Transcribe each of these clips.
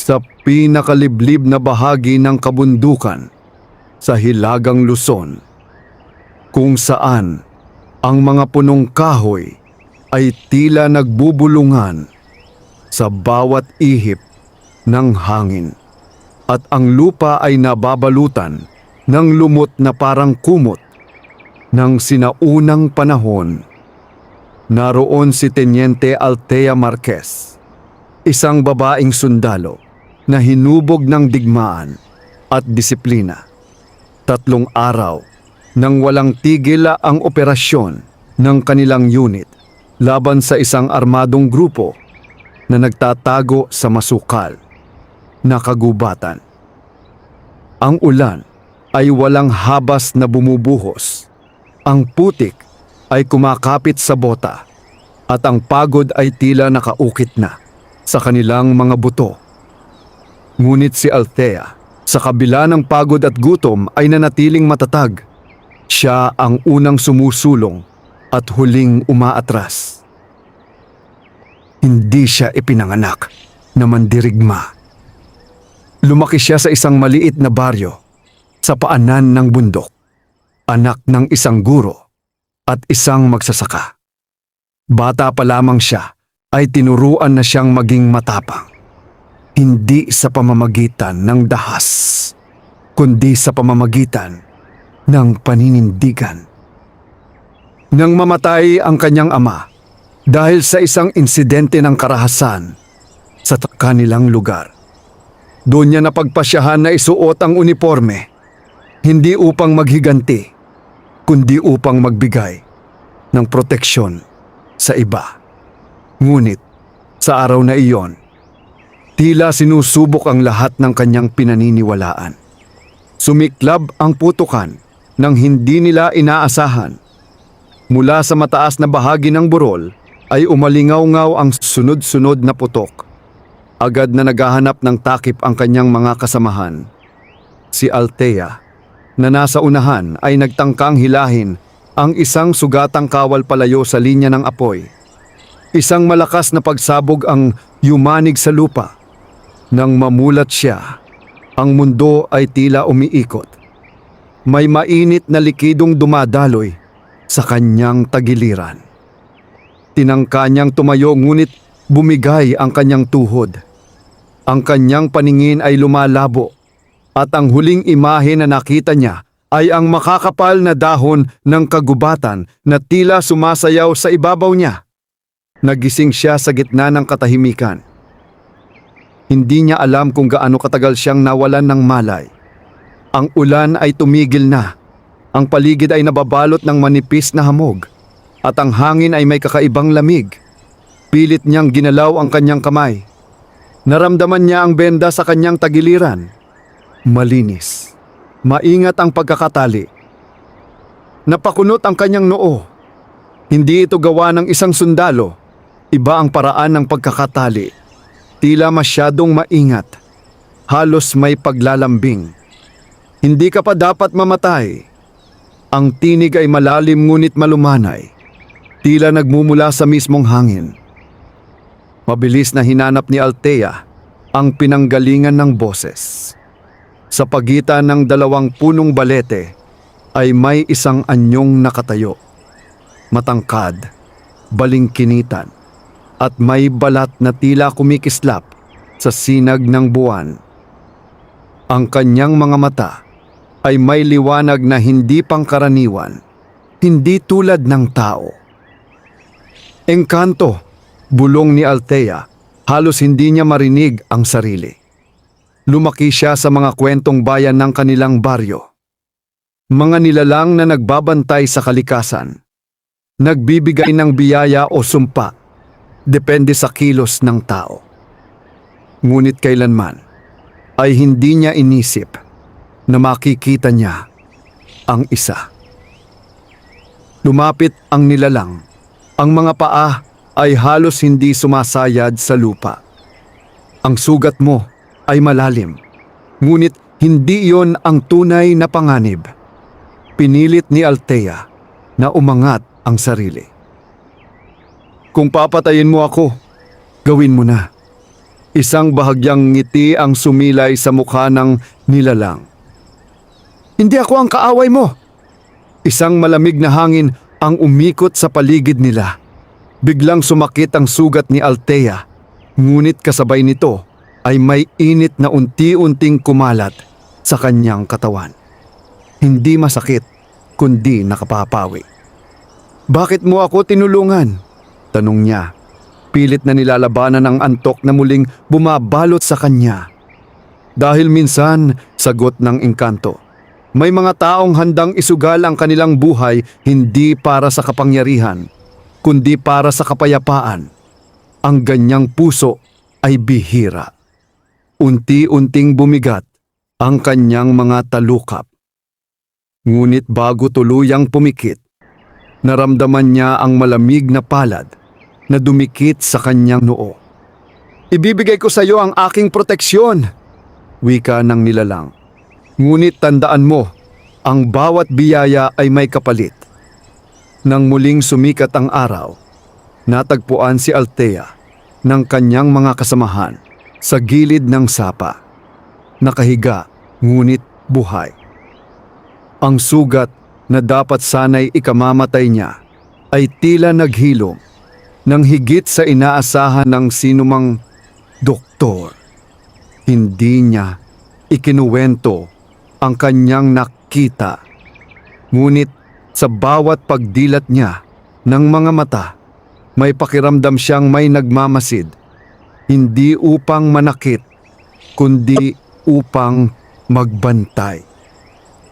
sa pinakaliblib na bahagi ng kabundukan sa Hilagang Luzon, kung saan ang mga punong kahoy ay tila nagbubulungan sa bawat ihip ng hangin at ang lupa ay nababalutan ng lumot na parang kumot ng sinaunang panahon. Naroon si Teniente Althea Marquez, isang babaeng sundalo na hinubog ng digmaan at disiplina. 3 araw nang walang tigil ang operasyon ng kanilang unit laban sa isang armadong grupo na nagtatago sa masukal na kagubatan. Ang ulan ay walang habas na bumubuhos. Ang putik ay kumakapit sa bota at ang pagod ay tila nakaukit na sa kanilang mga buto. Ngunit si Althea, sa kabila ng pagod at gutom, ay nanatiling matatag. Siya ang unang sumusulong at huling umaatras. Hindi siya ipinanganak na mandirigma. Lumaki siya sa isang maliit na baryo sa paanan ng bundok, anak ng isang guro at isang magsasaka. Bata pa lamang siya ay tinuruan na siyang maging matapang. Hindi sa pamamagitan ng dahas, kundi sa pamamagitan ng paninindigan. Nang mamatay ang kanyang ama dahil sa isang insidente ng karahasan sa kanilang lugar, doon niya napagpasyahan na isuot ang uniforme, hindi upang maghiganti, kundi upang magbigay ng proteksyon sa iba. Ngunit sa araw na iyon, tila sinusubok ang lahat ng kanyang pinaniniwalaan. Sumiklab ang putukan nang hindi nila inaasahan. Mula sa mataas na bahagi ng burol ay umalingaw-ngaw ang sunod-sunod na putok. Agad na naghahanap ng takip ang kanyang mga kasamahan. Si Althea, na nasa unahan, ay nagtangkang hilahin ang isang sugatang kawal palayo sa linya ng apoy. Isang malakas na pagsabog ang yumanig sa lupa. Nang mamulat siya, ang mundo ay tila umiikot. May mainit na likidong dumadaloy sa kanyang tagiliran. Tinangka niyang tumayo ngunit bumigay ang kanyang tuhod. Ang kanyang paningin ay lumalabo at ang huling imahe na nakita niya ay ang makakapal na dahon ng kagubatan na tila sumasayaw sa ibabaw niya. Nagising siya sa gitna ng katahimikan. Hindi niya alam kung gaano katagal siyang nawalan ng malay. Ang ulan ay tumigil na. Ang paligid ay nababalot ng manipis na hamog at ang hangin ay may kakaibang lamig. Pilit niyang ginalaw ang kanyang kamay. Naramdaman niya ang benda sa kanyang tagiliran. Malinis. Maingat ang pagkakatali. Napakunot ang kanyang noo. Hindi ito gawa ng isang sundalo. Iba ang paraan ng pagkakatali. Tila masyadong maingat. Halos may paglalambing. Hindi ka pa dapat mamatay. Ang tinig ay malalim ngunit malumanay. Tila nagmumula sa mismong hangin. Mabilis na hinanap ni Althea ang pinanggalingan ng boses. Sa pagitan ng 2 punong balete ay may isang anyong nakatayo. Matangkad, balingkinitan, at may balat na tila kumikislap sa sinag ng buwan. Ang kanyang mga mata ay may liwanag na hindi pangkaraniwan, hindi tulad ng tao. Engkanto, bulong ni Althea, halos hindi niya marinig ang sarili. Lumaki siya sa mga kwentong bayan ng kanilang baryo. Mga nilalang na nagbabantay sa kalikasan, nagbibigay ng biyaya o sumpa, depende sa kilos ng tao. Ngunit kailanman ay hindi niya inisip na makikita niya ang isa. Lumapit ang nilalang. Ang mga paa ay halos hindi sumasayad sa lupa. Ang sugat mo ay malalim, ngunit hindi iyon ang tunay na panganib. Pinilit ni Althea na umangat ang sarili. Kung papatayin mo ako, gawin mo na. Isang bahagyang ngiti ang sumilay sa mukha ng nilalang. Hindi ako ang kaaway mo. Isang malamig na hangin ang umikot sa paligid nila. Biglang sumakit ang sugat ni Althea, ngunit kasabay nito ay may init na unti-unting kumalat sa kanyang katawan. Hindi masakit, kundi nakapapawi. Bakit mo ako tinulungan? Tanong niya. Pilit na nilalabanan ang antok na muling bumabalot sa kanya. Dahil minsan, sagot ng engkanto, may mga taong handang isugal ang kanilang buhay hindi para sa kapangyarihan, kundi para sa kapayapaan. Ang ganyang puso ay bihira. Unti-unting bumigat ang kanyang mga talukap. Ngunit bago tuluyang pumikit, naramdaman niya ang malamig na palad na dumikit sa kanyang noo. Ibibigay ko sa iyo ang aking proteksyon, wika ng nilalang. Ngunit tandaan mo, ang bawat biyaya ay may kapalit. Nang muling sumikat ang araw, natagpuan si Althea ng kanyang mga kasamahan sa gilid ng sapa. Nakahiga, ngunit buhay. Ang sugat na dapat sana'y ikamamatay niya ay tila naghilom nang higit sa inaasahan ng sinumang doktor. Hindi niya ikinuwento ang kanyang nakita. Ngunit sa bawat pagdilat niya ng mga mata, may pakiramdam siyang may nagmamasid, hindi upang manakit, kundi upang magbantay.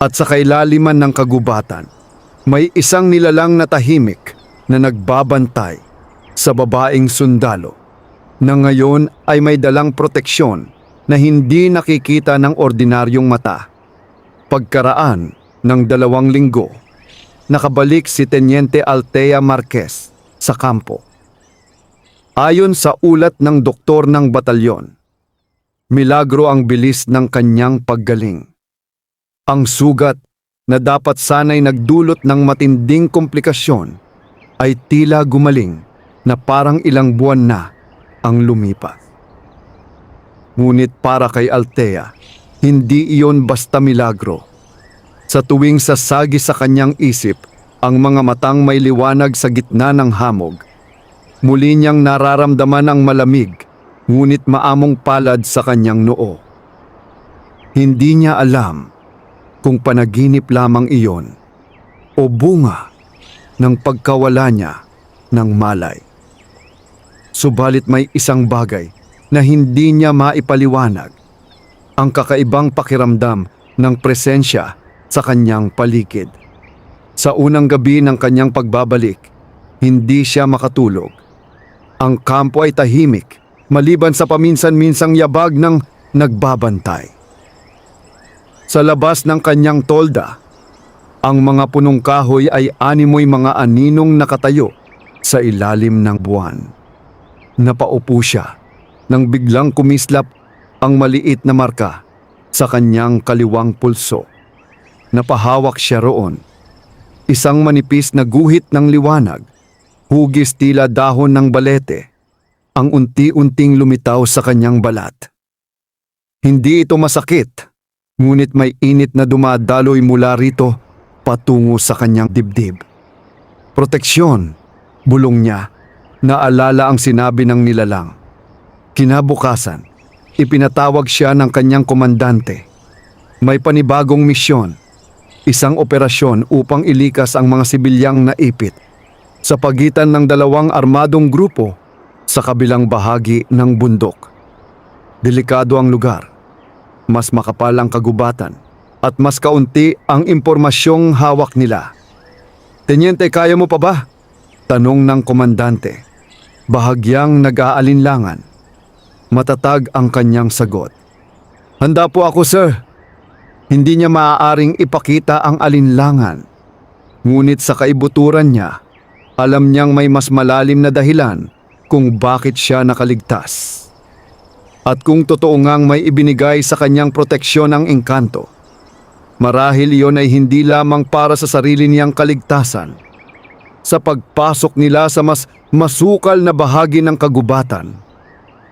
At sa kailaliman ng kagubatan, may isang nilalang na tahimik na nagbabantay sa babaeng sundalo na ngayon ay may dalang proteksyon na hindi nakikita ng ordinaryong mata. Pagkaraan ng 2 linggo, nakabalik si Teniente Althea Marquez sa kampo. Ayon sa ulat ng doktor ng batalyon, milagro ang bilis ng kanyang paggaling. Ang sugat na dapat sana'y nagdulot ng matinding komplikasyon ay tila gumaling na parang ilang buwan na ang lumipas. Ngunit para kay Althea, hindi iyon basta milagro. Sa tuwing sasagi sa kanyang isip ang mga matang may liwanag sa gitna ng hamog, muli niyang nararamdaman ang malamig ngunit maamong palad sa kanyang noo. Hindi niya alam kung panaginip lamang iyon o bunga ng pagkawala niya ng malay. Subalit may isang bagay na hindi niya maipaliwanag, ang kakaibang pakiramdam ng presensya sa kanyang paligid. Sa unang gabi ng kanyang pagbabalik, hindi siya makatulog. Ang kampo ay tahimik, maliban sa paminsan-minsang yabag ng nagbabantay. Sa labas ng kanyang tolda, ang mga punong kahoy ay animoy mga aninong nakatayo sa ilalim ng buwan. Napaupo siya nang biglang kumislap ang maliit na marka sa kanyang kaliwang pulso. Napahawak siya roon. Isang manipis na guhit ng liwanag, hugis tila dahon ng balete, ang unti-unting lumitaw sa kanyang balat. Hindi ito masakit, ngunit may init na dumadaloy mula rito patungo sa kanyang dibdib. Proteksyon, bulong niya. Naalala ang sinabi ng nilalang. Kinabukasan, ipinatawag siya ng kanyang komandante. May panibagong misyon, isang operasyon upang ilikas ang mga sibilyang naipit sa pagitan ng 2 armadong grupo sa kabilang bahagi ng bundok. Delikado ang lugar, mas makapal ang kagubatan, at mas kaunti ang impormasyong hawak nila. Teniente, kaya mo pa ba? Tanong ng komandante. Bahagyang nag-aalinlangan. Matatag ang kanyang sagot. Handa po ako, sir. Hindi niya maaaring ipakita ang alinlangan. Ngunit sa kaibuturan niya, alam niyang may mas malalim na dahilan kung bakit siya nakaligtas. At kung totoo ngang may ibinigay sa kanyang proteksyon ang engkanto, marahil iyon ay hindi lamang para sa sarili niyang kaligtasan. Sa pagpasok nila sa mas masukal na bahagi ng kagubatan,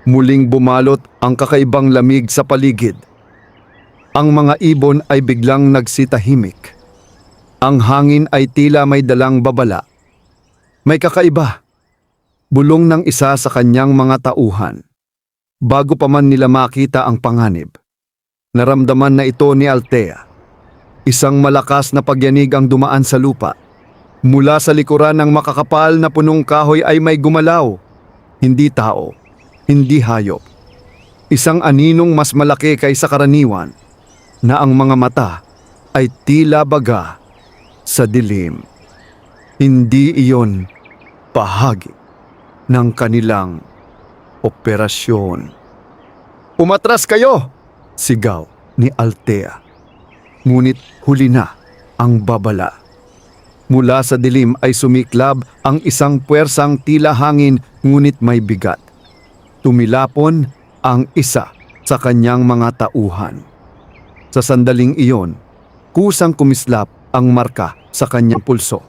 Muling bumalot ang kakaibang lamig sa paligid. Ang mga ibon ay biglang nagsitahimik. Ang hangin ay tila may dalang babala. May kakaiba. Bulong ng isa sa kanyang mga tauhan. Bago pa man nila makita ang panganib, naramdaman na ito ni Althea. Isang malakas na pagyanig ang dumaan sa lupa. Mula sa likuran ng makakapal na punong kahoy ay may gumalaw. Hindi tao, hindi hayop. Isang aninong mas malaki kaysa karaniwan, na ang mga mata ay tila baga sa dilim. Hindi iyon bahagi ng kanilang operasyon. "Umatras kayo!" sigaw ni Althea. Ngunit huli na ang babala. Mula sa dilim ay sumiklab ang isang puwersang tila hangin ngunit may bigat. Tumilapon ang isa sa kanyang mga tauhan. Sa sandaling iyon, kusang kumislap ang marka sa kanyang pulso.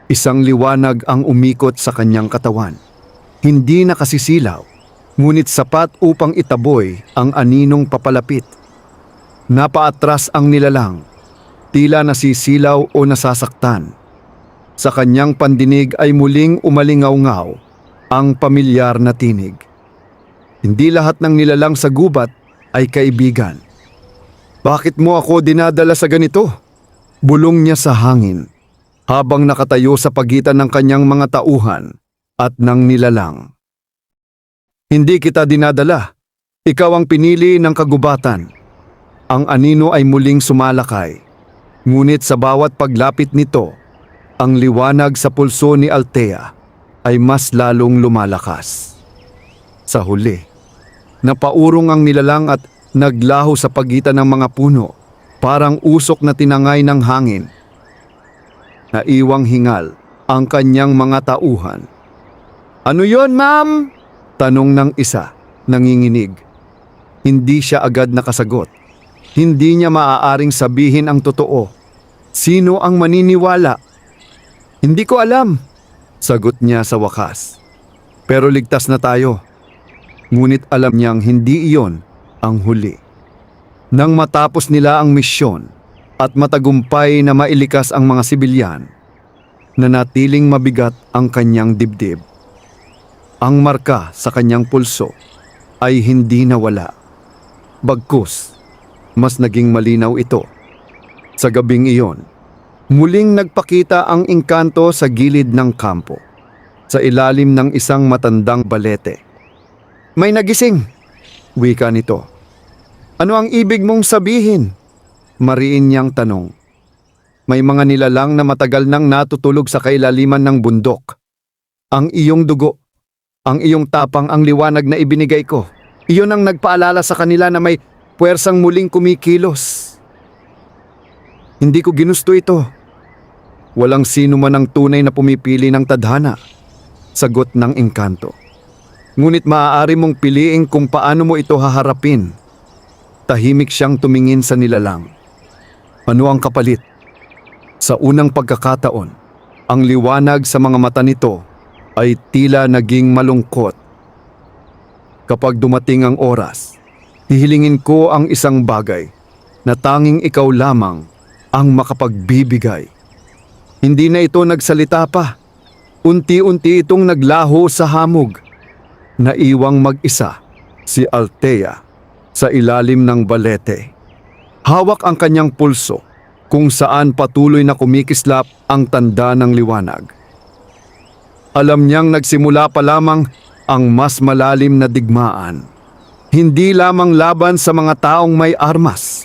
Isang liwanag ang umikot sa kanyang katawan. Hindi nakasisilaw, ngunit sapat upang itaboy ang aninong papalapit. Napaatras ang nilalang, tila nasisilaw o nasasaktan. Sa kanyang pandinig ay muling umalingaw-ngaw ang pamilyar na tinig. Hindi lahat ng nilalang sa gubat ay kaibigan. "Bakit mo ako dinadala sa ganito?" bulong niya sa hangin, habang nakatayo sa pagitan ng kanyang mga tauhan at ng nilalang. "Hindi kita dinadala. Ikaw ang pinili ng kagubatan." Ang anino ay muling sumalakay, ngunit sa bawat paglapit nito, ang liwanag sa pulso ni Althea ay mas lalong lumalakas. Sa huli, napaurong ang nilalang at naglaho sa pagitan ng mga puno, parang usok na tinangay ng hangin. Naiwang hingal ang kanyang mga tauhan. "Ano yon, ma'am?" tanong ng isa, nanginginig. Hindi siya agad nakasagot. Hindi niya maaaring sabihin ang totoo. Sino ang maniniwala? "Hindi ko alam," sagot niya sa wakas. "Pero ligtas na tayo." Ngunit alam niyang hindi iyon ang huli. Nang matapos nila ang misyon at matagumpay na mailikas ang mga sibilyan, nanatiling mabigat ang kanyang dibdib. Ang marka sa kanyang pulso ay hindi nawala. Bagkus, mas naging malinaw ito. Sa gabing iyon, muling nagpakita ang engkanto sa gilid ng kampo, sa ilalim ng isang matandang balete. "May nagising," wika nito. "Ano ang ibig mong sabihin?" mariin niyang tanong. "May mga nilalang na matagal nang natutulog sa kailaliman ng bundok. Ang iyong dugo, ang iyong tapang ang liwanag na ibinigay ko. Iyon ang nagpaalala sa kanila na may puwersang muling kumikilos. Hindi ko ginusto ito. Walang sino man ang tunay na pumipili ng tadhana," sagot ng engkanto. "Ngunit maaari mong piliin kung paano mo ito haharapin." Tahimik siyang tumingin sa nilalang. Ano ang kapalit? Sa unang pagkakataon, ang liwanag sa mga mata nito ay tila naging malungkot. "Kapag dumating ang oras, hihilingin ko ang isang bagay na tanging ikaw lamang ang makapagbibigay." Hindi na ito nagsalita pa. Unti-unti itong naglaho sa hamog. Naiwang mag-isa si Althea sa ilalim ng balete. Hawak ang kanyang pulso kung saan patuloy na kumikislap ang tanda ng liwanag. Alam niyang nagsimula pa lamang ang mas malalim na digmaan. Hindi lamang laban sa mga taong may armas,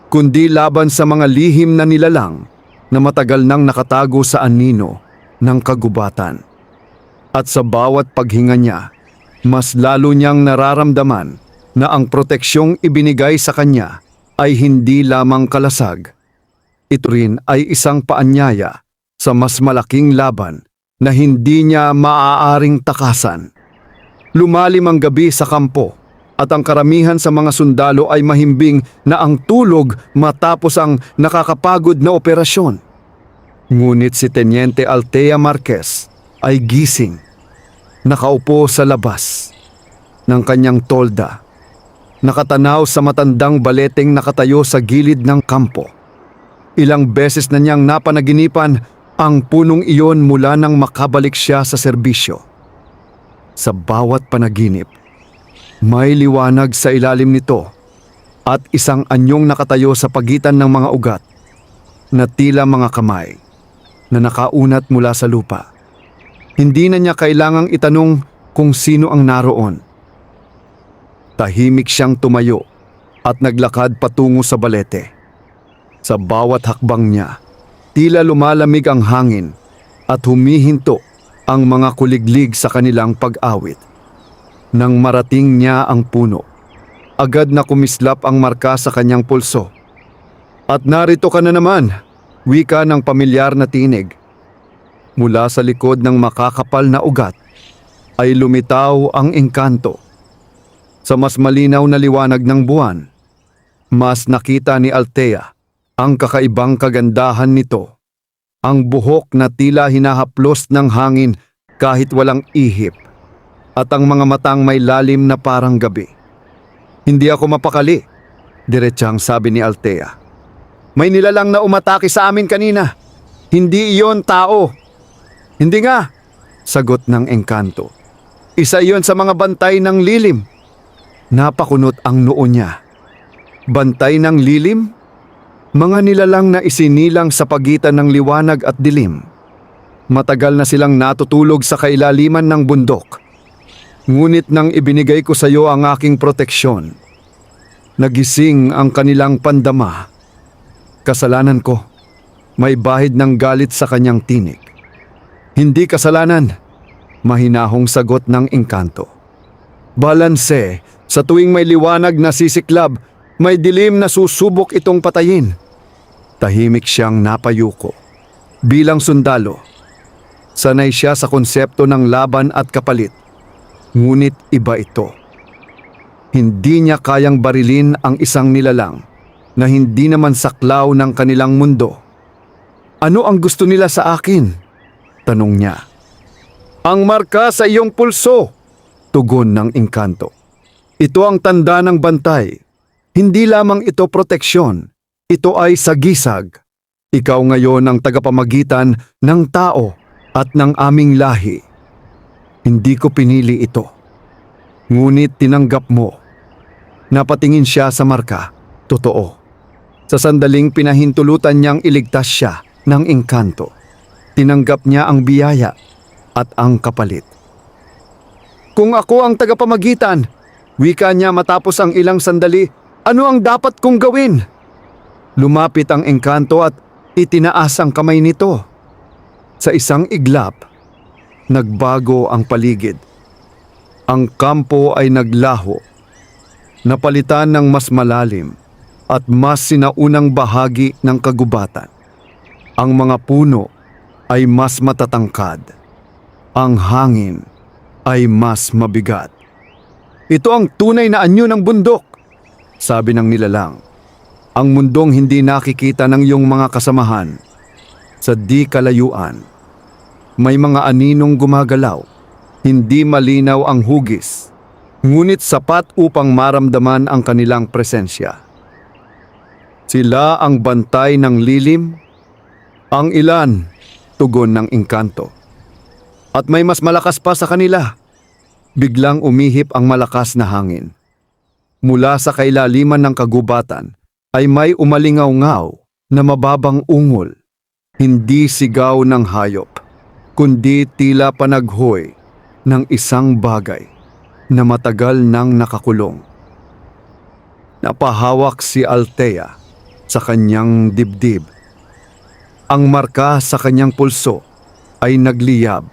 kundi laban sa mga lihim na nilalang na matagal nang nakatago sa anino ng kagubatan. At sa bawat paghinga niya, mas lalo niyang nararamdaman na ang proteksyong ibinigay sa kanya ay hindi lamang kalasag. Ito rin ay isang paanyaya sa mas malaking laban na hindi niya maaaring takasan. Lumalim ang gabi sa kampo at ang karamihan sa mga sundalo ay mahimbing na ang tulog matapos ang nakakapagod na operasyon. Ngunit si Teniente Althea Marquez ay gising, nakaupo sa labas. ng kanyang tolda. Nakatanaw sa matandang baleteng nakatayo sa gilid ng kampo. Ilang beses na niyang napanaginipan ang punong iyon mula nang makabalik siya sa serbisyo. Sa bawat panaginip, may liwanag sa ilalim nito at isang anyong nakatayo sa pagitan ng mga ugat na tila mga kamay na nakaunat mula sa lupa. Hindi na niya kailangang itanong kung sino ang naroon. Tahimik siyang tumayo at naglakad patungo sa balete. Sa bawat hakbang niya, tila lumalamig ang hangin at humihinto ang mga kuliglig sa kanilang pag-awit. Nang marating niya ang puno, agad na kumislap ang marka sa kanyang pulso. At narito ka na naman, wika ng pamilyar na tinig. Mula sa likod ng makakapal na ugat ay lumitaw ang engkanto. Sa mas malinaw na liwanag ng buwan, mas nakita ni Althea ang kakaibang kagandahan nito. Ang buhok na tila hinahaplos ng hangin kahit walang ihip, at ang mga matang may lalim na parang gabi. Hindi ako mapakali, diretsang sabi ni Althea. May nilalang na umatake sa amin kanina. Hindi iyon tao. Hindi nga, sagot ng engkanto. Isa iyon sa mga bantay ng lilim. Napakunot ang noo niya. Bantay ng lilim? Mga nilalang na isinilang sa pagitan ng liwanag at dilim. Matagal na silang natutulog sa kailaliman ng bundok. Ngunit nang ibinigay ko sa iyo ang aking proteksyon, nagising ang kanilang pandama. Kasalanan ko, may bahid ng galit sa kanyang tinig. Hindi kasalanan, mahinahong sagot ng engkanto. Balanse, sa tuwing may liwanag na sisiklab, may dilim na susubok itong patayin. Tahimik siyang napayuko. Bilang sundalo, sanay siya sa konsepto ng laban at kapalit. Ngunit iba ito. Hindi niya kayang barilin ang isang nilalang na hindi naman saklaw ng kanilang mundo. Ano ang gusto nila sa akin? Tanong niya. Ang marka sa iyong pulso, tugon ng engkanto. Ito ang tanda ng bantay. Hindi lamang ito proteksyon, ito ay sagisag. Ikaw ngayon ang tagapamagitan ng tao at ng aming lahi. Hindi ko pinili ito. Ngunit tinanggap mo. Napatingin siya sa marka. Totoo. Sa sandaling pinahintulutan niyang iligtas siya ng engkanto. Tinanggap niya ang biyaya at ang kapalit. Kung ako ang tagapamagitan, wika niya matapos ang ilang sandali, ano ang dapat kong gawin? Lumapit ang engkanto at itinaas ang kamay nito. Sa isang iglap, nagbago ang paligid. Ang kampo ay naglaho, napalitan ng mas malalim at mas sinaunang bahagi ng kagubatan. Ang mga puno ay mas matatangkad. Ang hangin ay mas mabigat. Ito ang tunay na anyo ng bundok, sabi ng nilalang. Ang mundong hindi nakikita ng iyong mga kasamahan. Sa di kalayuan, may mga aninong gumagalaw. Hindi malinaw ang hugis, ngunit sapat upang maramdaman ang kanilang presensya. Sila ang bantay ng lilim, ang ilan, tugon ng engkanto. At may mas malakas pa sa kanila. Biglang umihip ang malakas na hangin. Mula sa kailaliman ng kagubatan ay may umalingaw-ngaw na mababang ungol. Hindi sigaw ng hayop, kundi tila panaghoy ng isang bagay na matagal nang nakakulong. Napahawak si Althea sa kanyang dibdib. Ang marka sa kanyang pulso ay nagliyab,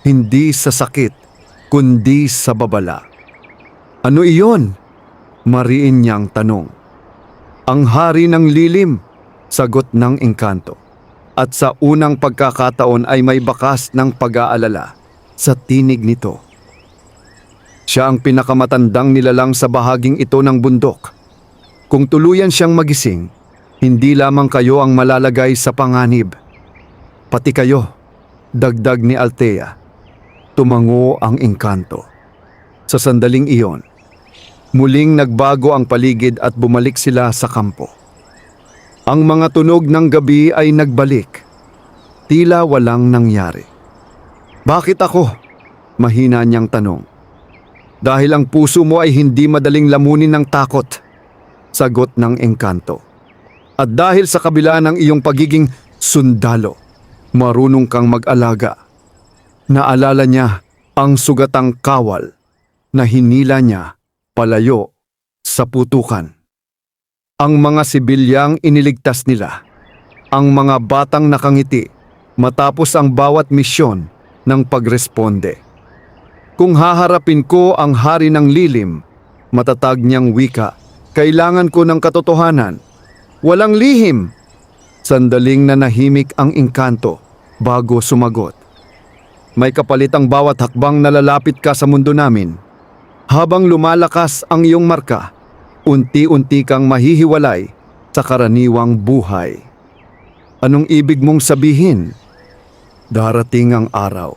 hindi sa sakit, kundi sa babala. Ano iyon? Mariin niyang tanong. Ang hari ng lilim, sagot ng engkanto. At sa unang pagkakataon ay may bakas ng pag-aalala sa tinig nito. Siya ang pinakamatandang nilalang sa bahaging ito ng bundok. Kung tuluyan siyang magising, hindi lamang kayo ang malalagay sa panganib. Pati kayo, dagdag ni Althea. Tumango ang engkanto. Sa sandaling iyon, muling nagbago ang paligid at bumalik sila sa kampo. Ang mga tunog ng gabi ay nagbalik. Tila walang nangyari. Bakit ako? Mahina niyang tanong. Dahil ang puso mo ay hindi madaling lamunin ng takot. Sagot ng engkanto. At dahil sa kabila ng iyong pagiging sundalo, marunong kang mag-alaga. Naalala niya ang sugatang kawal na hinila niya palayo sa putukan. Ang mga sibilyang iniligtas nila, ang mga batang nakangiti matapos ang bawat misyon ng pagresponde. Kung haharapin ko ang hari ng lilim, matatag niyang wika, kailangan ko ng katotohanan. Walang lihim. Sandaling nanahimik ang engkanto bago sumagot. May kapalit ang bawat hakbang na lalapit ka sa mundo namin. Habang lumalakas ang iyong marka, unti-unti kang mahihiwalay sa karaniwang buhay. Anong ibig mong sabihin? Darating ang araw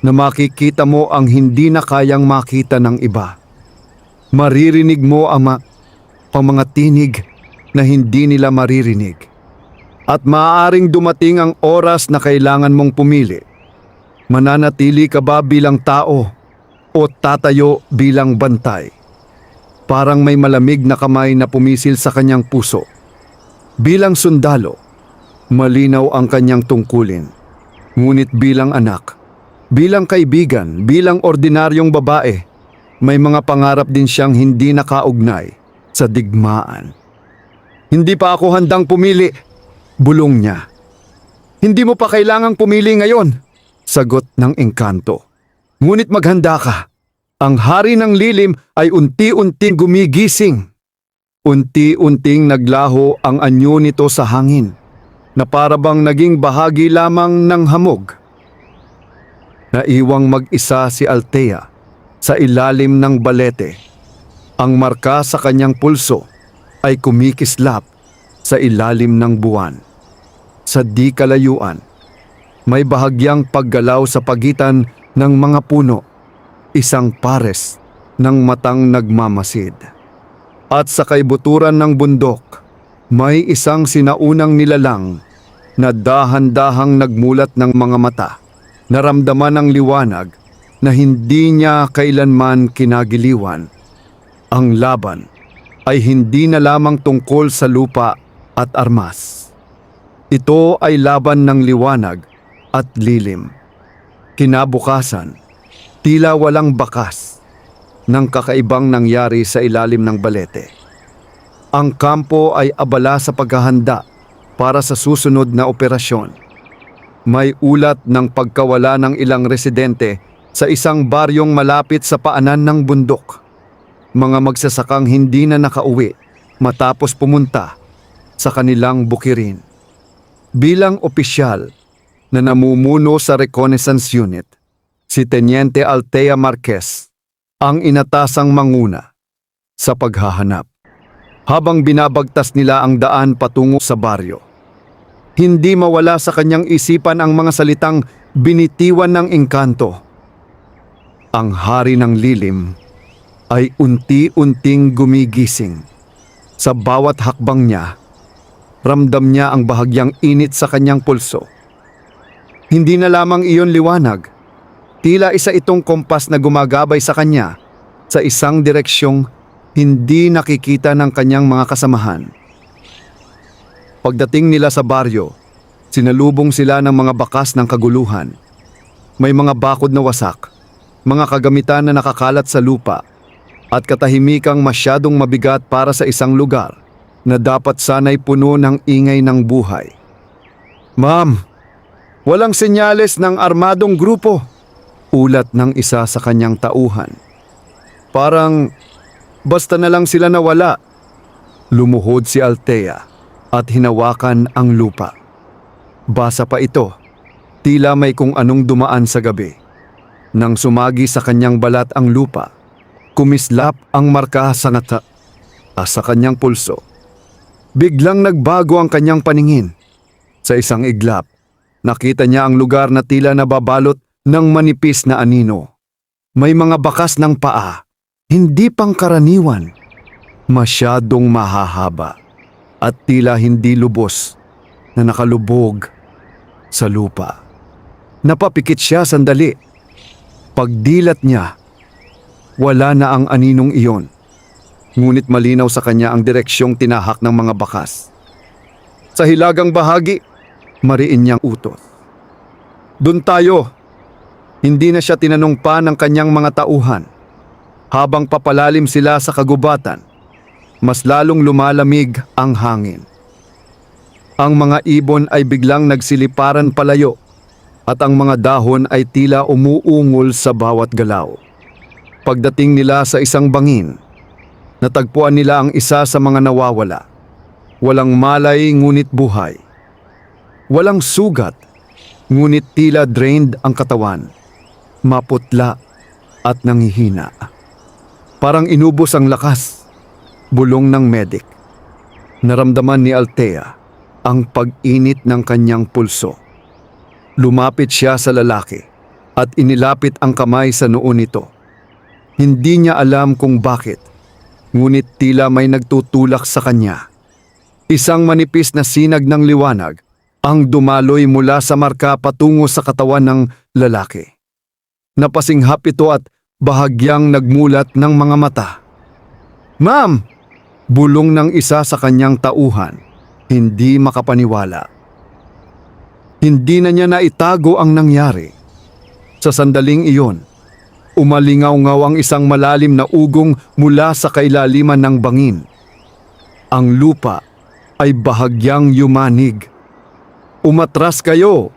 na makikita mo ang hindi na kayang makita ng iba. Maririnig mo ang mga tinig na hindi nila maririnig. At maaaring dumating ang oras na kailangan mong pumili. Mananatili ka ba bilang tao o tatayo bilang bantay? Parang may malamig na kamay na pumisil sa kanyang puso. Bilang sundalo, malinaw ang kanyang tungkulin. Ngunit bilang anak, bilang kaibigan, bilang ordinaryong babae, may mga pangarap din siyang hindi nakaugnay sa digmaan. Hindi pa ako handang pumili, bulong niya. Hindi mo pa kailangang pumili ngayon, sagot ng engkanto. Ngunit maghanda ka. Ang hari ng lilim ay unti-unting gumigising. Unti-unting naglaho ang anyo nito sa hangin, na parabang naging bahagi lamang ng hamog. Naiwang mag-isa si Althea sa ilalim ng balete. Ang marka sa kanyang pulso ay kumikislap sa ilalim ng buwan. Sa di kalayuan, may bahagyang paggalaw sa pagitan ng mga puno, isang pares ng matang nagmamasid. At sa kaibuturan ng bundok, may isang sinaunang nilalang na dahan-dahang nagmulat ng mga mata. Naramdaman ang liwanag na hindi niya kailanman kinagiliwan. Ang laban ay hindi na lamang tungkol sa lupa at armas. Ito ay laban ng liwanag at lilim. Kinabukasan, tila walang bakas ng kakaibang nangyari sa ilalim ng balete. Ang kampo ay abala sa paghahanda para sa susunod na operasyon. May ulat ng pagkawala ng ilang residente sa isang baryong malapit sa paanan ng bundok. Mga magsasakang hindi na nakauwi matapos pumunta sa kanilang bukirin. Bilang opisyal na namumuno sa Reconnaissance Unit, si Teniente Althea Marquez ang inatasang manguna sa paghahanap. Habang binabagtas nila ang daan patungo sa baryo, hindi mawala sa kanyang isipan ang mga salitang binitiwan ng engkanto. Ang hari ng lilim ay unti-unting gumigising. Sa bawat hakbang niya, ramdam niya ang bahagyang init sa kanyang pulso. Hindi na lamang iyon liwanag, tila isa itong kompas na gumagabay sa kanya sa isang direksyong hindi nakikita ng kanyang mga kasamahan. Pagdating nila sa baryo, sinalubong sila ng mga bakas ng kaguluhan. May mga bakod na wasak, mga kagamitan na nakakalat sa lupa, at katahimikang masyadong mabigat para sa isang lugar na dapat sana'y puno ng ingay ng buhay. "Ma'am, walang senyales ng armadong grupo," ulat ng isa sa kanyang tauhan. "Parang basta na lang sila nawala." Lumuhod si Althea at hinawakan ang lupa. Basa pa ito, tila may kung anong dumaan sa gabi. Nang sumagi sa kanyang balat ang lupa, kumislap ang marka sa sa kanyang pulso. Biglang nagbago ang kanyang paningin. Sa isang iglap, nakita niya ang lugar na tila nababalot ng manipis na anino. May mga bakas ng paa, Hindi pangkaraniwan, masyadong mahahaba at tila hindi lubos na nakalubog sa lupa. Napapikit siya sandali. Pagdilat niya, wala na ang aninong iyon. Ngunit malinaw sa kanya ang direksyong tinahak ng mga bakas. Sa hilagang bahagi, mariin niyang utos. Doon tayo. Hindi na siya tinanong pa ng kanyang mga tauhan. Habang papalalim sila sa kagubatan, mas lalong lumalamig ang hangin. Ang mga ibon ay biglang nagsiliparan palayo at ang mga dahon ay tila umuungol sa bawat galaw. Pagdating nila sa isang bangin, natagpuan nila ang isa sa mga nawawala. Walang malay ngunit buhay. Walang sugat ngunit tila drained ang katawan. Maputla at nanghihina. Parang inubos ang lakas. Bulong ng medik. Naramdaman ni Althea ang pag-init ng kanyang pulso. Lumapit siya sa lalaki at inilapit ang kamay sa noo nito. Hindi niya alam kung bakit, ngunit tila may nagtutulak sa kanya. Isang manipis na sinag ng liwanag ang dumaloy mula sa marka patungo sa katawan ng lalaki. Napasinghap ito at bahagyang nagmulat ng mga mata. "Ma'am!" Bulong ng isa sa kanyang tauhan, hindi makapaniwala. Hindi na niya naitago ang nangyari. Sa sandaling iyon, umalingaw-ngaw ang isang malalim na ugong mula sa kailaliman ng bangin. Ang lupa ay bahagyang yumanig. "Umatras kayo!"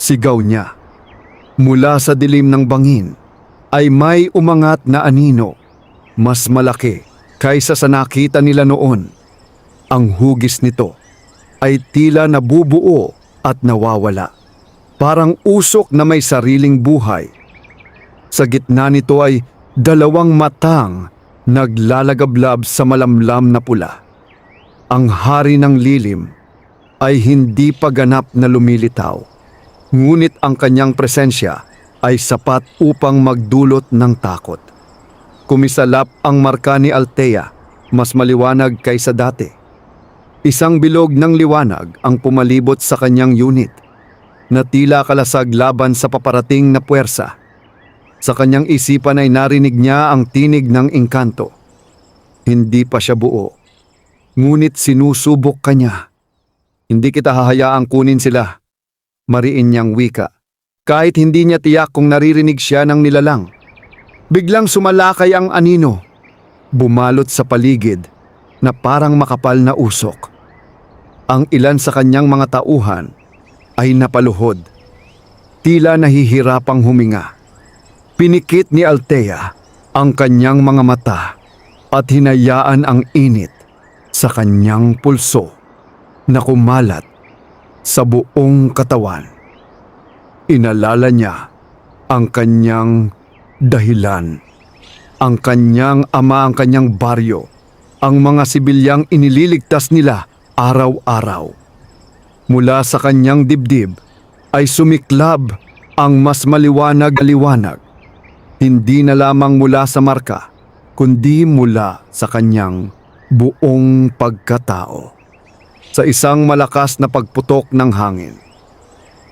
sigaw niya. Mula sa dilim ng bangin ay may umangat na anino, mas malaki kaysa sa nakita nila noon. Ang hugis nito ay tila nabubuo at nawawala. Parang usok na may sariling buhay. Sa gitna nito ay dalawang matang naglalagablab sa malamlam na pula. Ang hari ng lilim ay hindi pa ganap na lumilitaw. Ngunit ang kanyang presensya ay sapat upang magdulot ng takot. Kumisalap ang marka ni Althea, mas maliwanag kaysa dati. Isang bilog ng liwanag ang pumalibot sa kanyang unit, na tila kalasag laban sa paparating na puwersa. Sa kanyang isipan ay narinig niya ang tinig ng engkanto. Hindi pa siya buo, ngunit sinusubok kanya. "Hindi kita hahayaang kunin sila," mariin niyang wika. Kahit hindi niya tiyak kung naririnig siya ng nilalang. Biglang sumalakay ang anino, bumalot sa paligid na parang makapal na usok. Ang ilan sa kanyang mga tauhan ay napaluhod, tila nahihirapang huminga. Pinikit ni Althea ang kanyang mga mata at hinayaan ang init sa kanyang pulso na kumalat sa buong katawan. Inalala niya ang kanyang dahilan, ang kanyang ama, ang kanyang baryo, ang mga sibilyang inililigtas nila araw-araw. Mula sa kanyang dibdib ay sumiklab ang mas maliwanag na liwanag, hindi na lamang mula sa marka, kundi mula sa kanyang buong pagkatao. Sa isang malakas na pagputok ng hangin,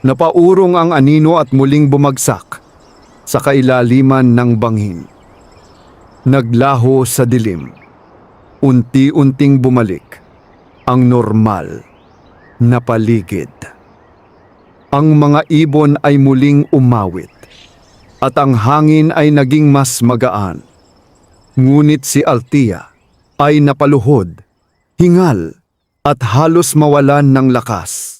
napaurong ang anino at muling bumagsak sa kailaliman ng bangin. Naglaho sa dilim. Unti-unting bumalik ang normal na paligid. Ang mga ibon ay muling umawit at ang hangin ay naging mas magaan. Ngunit si Althea ay napaluhod, hingal at halos mawalan ng lakas.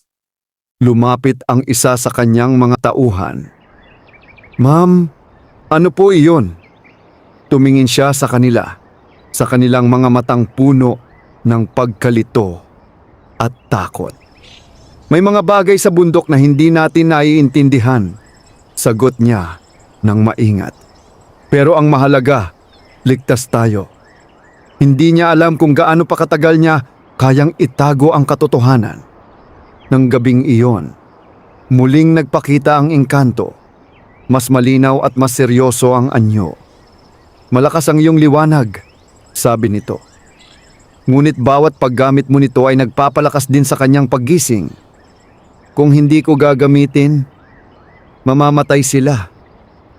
Lumapit ang isa sa kanyang mga tauhan. "Ma'am, ano po iyon?" Tumingin siya sa kanila, sa kanilang mga matang puno ng pagkalito at takot. "May mga bagay sa bundok na hindi natin naiintindihan," sagot niya ng maingat. "Pero ang mahalaga, ligtas tayo." Hindi niya alam kung gaano pa katagal niya kayang itago ang katotohanan. Nang gabing iyon, muling nagpakita ang engkanto. Mas malinaw at mas seryoso ang anyo. Malakas ang iyong liwanag, sabi nito. Ngunit bawat paggamit mo nito ay nagpapalakas din sa kanyang paggising. Kung hindi ko gagamitin, mamamatay sila,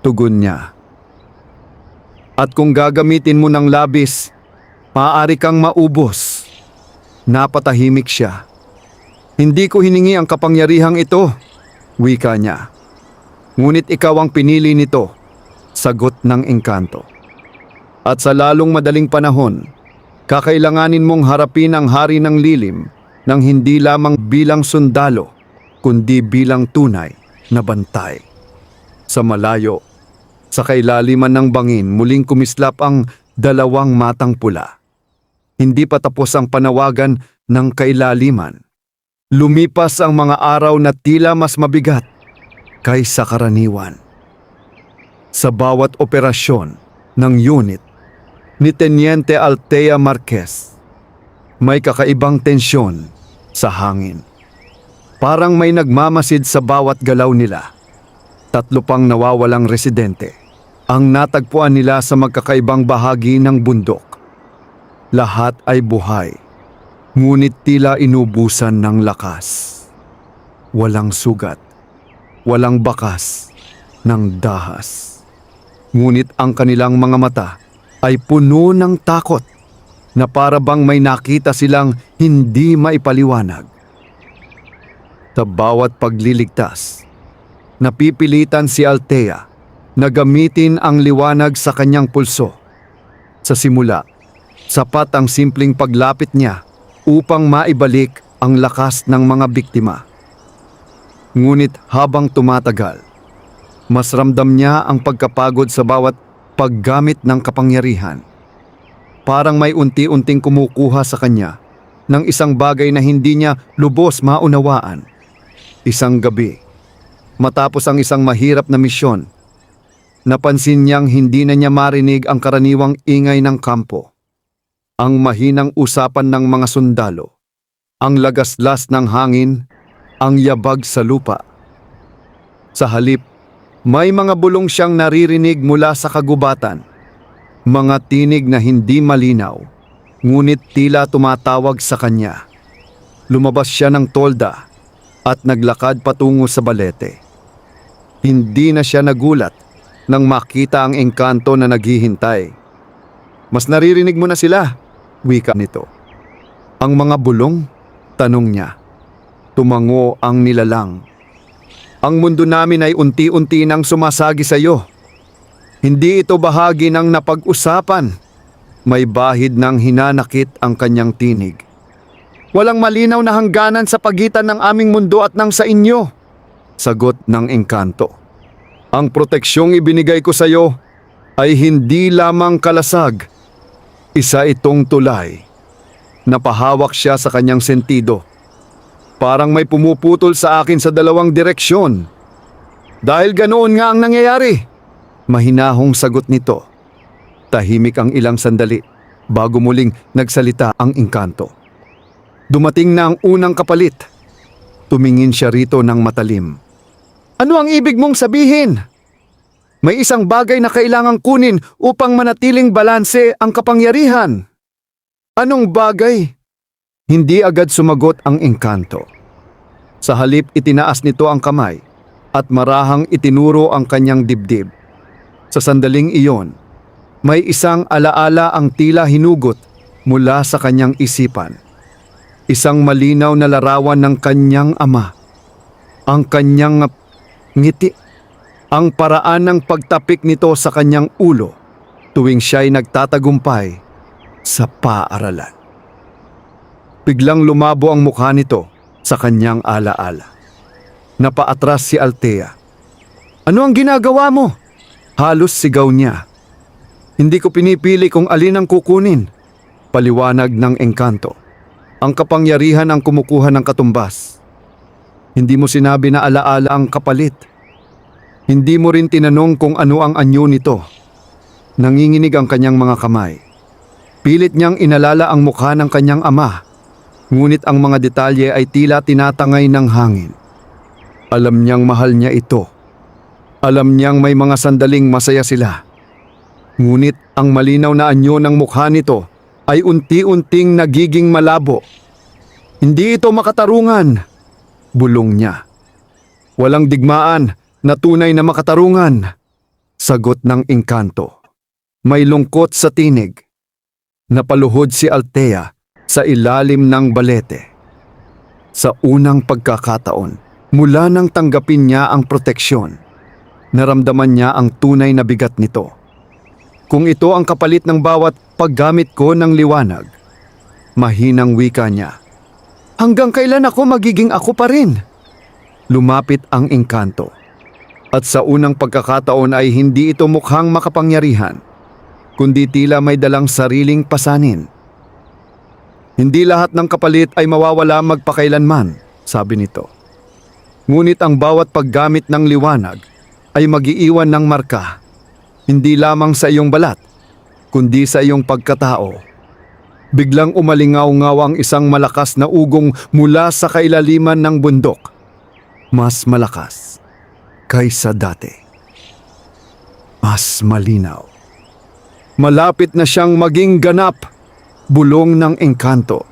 tugon niya. At kung gagamitin mo ng labis, maaari kang maubos. Napatahimik siya. Hindi ko hiningi ang kapangyarihang ito, wika niya. Ngunit ikaw ang pinili nito, sagot ng engkanto. At sa lalong madaling panahon, kakailanganin mong harapin ang hari ng lilim ng hindi lamang bilang sundalo, kundi bilang tunay na bantay. Sa malayo, sa kailaliman ng bangin, muling kumislap ang dalawang matang pula. Hindi pa tapos ang panawagan ng kailaliman. Lumipas ang mga araw na tila mas mabigat kaysa karaniwan. Sa bawat operasyon ng unit ni Teniente Altea Marquez, may kakaibang tensyon sa hangin. Parang may nagmamasid sa bawat galaw nila. 3 pang nawawalang residente ang natagpuan nila sa magkakaibang bahagi ng bundok. Lahat ay buhay, ngunit tila inubusan ng lakas. Walang sugat, walang bakas ng dahas. Ngunit ang kanilang mga mata ay puno ng takot na para bang may nakita silang hindi maipaliwanag. Sa bawat pagliligtas, napipilitan si Altea na gamitin ang liwanag sa kanyang pulso. Sa simula, sapat ang simpleng paglapit niya upang maibalik ang lakas ng mga biktima. Ngunit habang tumatagal, mas ramdam niya ang pagkapagod sa bawat paggamit ng kapangyarihan. Parang may unti-unting kumukuha sa kanya ng isang bagay na hindi niya lubos maunawaan. Isang gabi, matapos ang isang mahirap na misyon, napansin niyang hindi na niya marinig ang karaniwang ingay ng kampo. Ang mahinang usapan ng mga sundalo, ang lagaslas ng hangin, ang yabag sa lupa. Sa halip, may mga bulong siyang naririnig mula sa kagubatan. Mga tinig na hindi malinaw, ngunit tila tumatawag sa kanya. Lumabas siya ng tolda at naglakad patungo sa balete. Hindi na siya nagulat nang makita ang engkanto na naghihintay. Mas naririnig mo na sila, wika nito. Ang mga bulong? Tanong niya. Tumango ang nilalang. Ang mundo namin ay unti-unti nang sumasagi sa iyo. Hindi ito bahagi ng napag-usapan. May bahid ng hinanakit ang kanyang tinig. Walang malinaw na hangganan sa pagitan ng aming mundo at ng sa inyo, sagot ng engkanto. Ang proteksyong ibinigay ko sa iyo ay hindi lamang kalasag. Isa itong tulay. Napahawak siya sa kanyang sentido. Parang may pumuputol sa akin sa 2 direksyon. Dahil ganoon nga ang nangyayari. Mahinahong sagot nito. Tahimik ang ilang sandali bago muling nagsalita ang engkanto. Dumating na ang unang kapalit. Tumingin siya rito ng matalim. Ano ang ibig mong sabihin? May isang bagay na kailangang kunin upang manatiling balanse ang kapangyarihan. Anong bagay? Hindi agad sumagot ang engkanto. Sa halip itinaas nito ang kamay at marahang itinuro ang kanyang dibdib. Sa sandaling iyon, may isang alaala ang tila hinugot mula sa kanyang isipan. Isang malinaw na larawan ng kanyang ama. Ang kanyang ngiti. Ang paraan ng pagtapik nito sa kanyang ulo tuwing siya'y nagtatagumpay sa paaralan. Biglang lumabo ang mukha nito sa kanyang alaala. Napaatras si Altea. Ano ang ginagawa mo? Halos sigaw niya. Hindi ko pinipili kung alin ang kukunin. Paliwanag ng engkanto. Ang kapangyarihan ang kumukuha ng katumbas. Hindi mo sinabi na alaala ang kapalit. Hindi mo rin tinanong kung ano ang anyo nito. Nanginginig ang kanyang mga kamay. Pilit niyang inalala ang mukha ng kanyang ama. Ngunit ang mga detalye ay tila tinatangay ng hangin. Alam niyang mahal niya ito. Alam niyang may mga sandaling masaya sila. Ngunit ang malinaw na anyo ng mukha nito ay unti-unting nagiging malabo. Hindi ito makatarungan, bulong niya. Walang digmaan na tunay na makatarungan, sagot ng engkanto. May lungkot sa tinig. Napaluhod si Althea sa ilalim ng balete. Sa unang pagkakataon, mula nang tanggapin niya ang proteksyon, naramdaman niya ang tunay na bigat nito. Kung ito ang kapalit ng bawat paggamit ko ng liwanag, mahinang wika niya. Hanggang kailan ako magiging ako pa rin? Lumapit ang engkanto. At sa unang pagkakataon ay hindi ito mukhang makapangyarihan, kundi tila may dalang sariling pasanin. Hindi lahat ng kapalit ay mawawala magpakailanman, sabi nito. Ngunit ang bawat paggamit ng liwanag ay mag-iiwan ng marka, hindi lamang sa iyong balat, kundi sa iyong pagkatao. Biglang umalingaw-ngaw ang isang malakas na ugong mula sa kailaliman ng bundok. Mas malakas kaysa dati. Mas malinaw. Malapit na siyang maging ganap, bulong ng engkanto.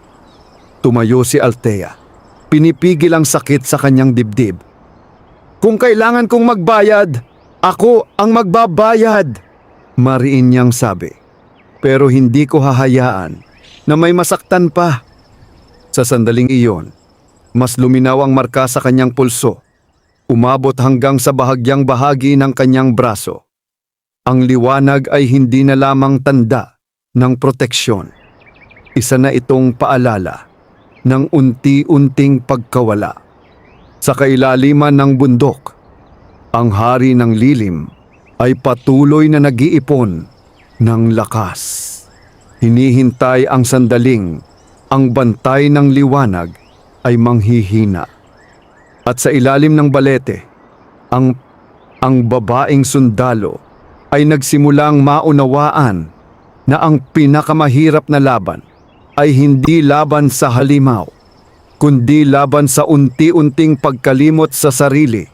Tumayo si Althea. Pinipigil ang sakit sa kanyang dibdib. Kung kailangan kong magbayad, ako ang magbabayad, mariin niyang sabi. Pero hindi ko hahayaan na may masaktan pa. Sa sandaling iyon, mas luminaw ang marka sa kanyang pulso. Umabot hanggang sa bahagyang bahagi ng kanyang braso. Ang liwanag ay hindi na lamang tanda ng proteksyon. Isa na itong paalala ng unti-unting pagkawala. Sa kailaliman ng bundok, ang hari ng lilim ay patuloy na nag-iipon ng lakas. Hinihintay ang sandaling ang bantay ng liwanag ay manghihina. At sa ilalim ng balete, ang babaeng sundalo ay nagsimulang maunawaan na ang pinakamahirap na laban ay hindi laban sa halimaw, kundi laban sa unti-unting pagkalimot sa sarili.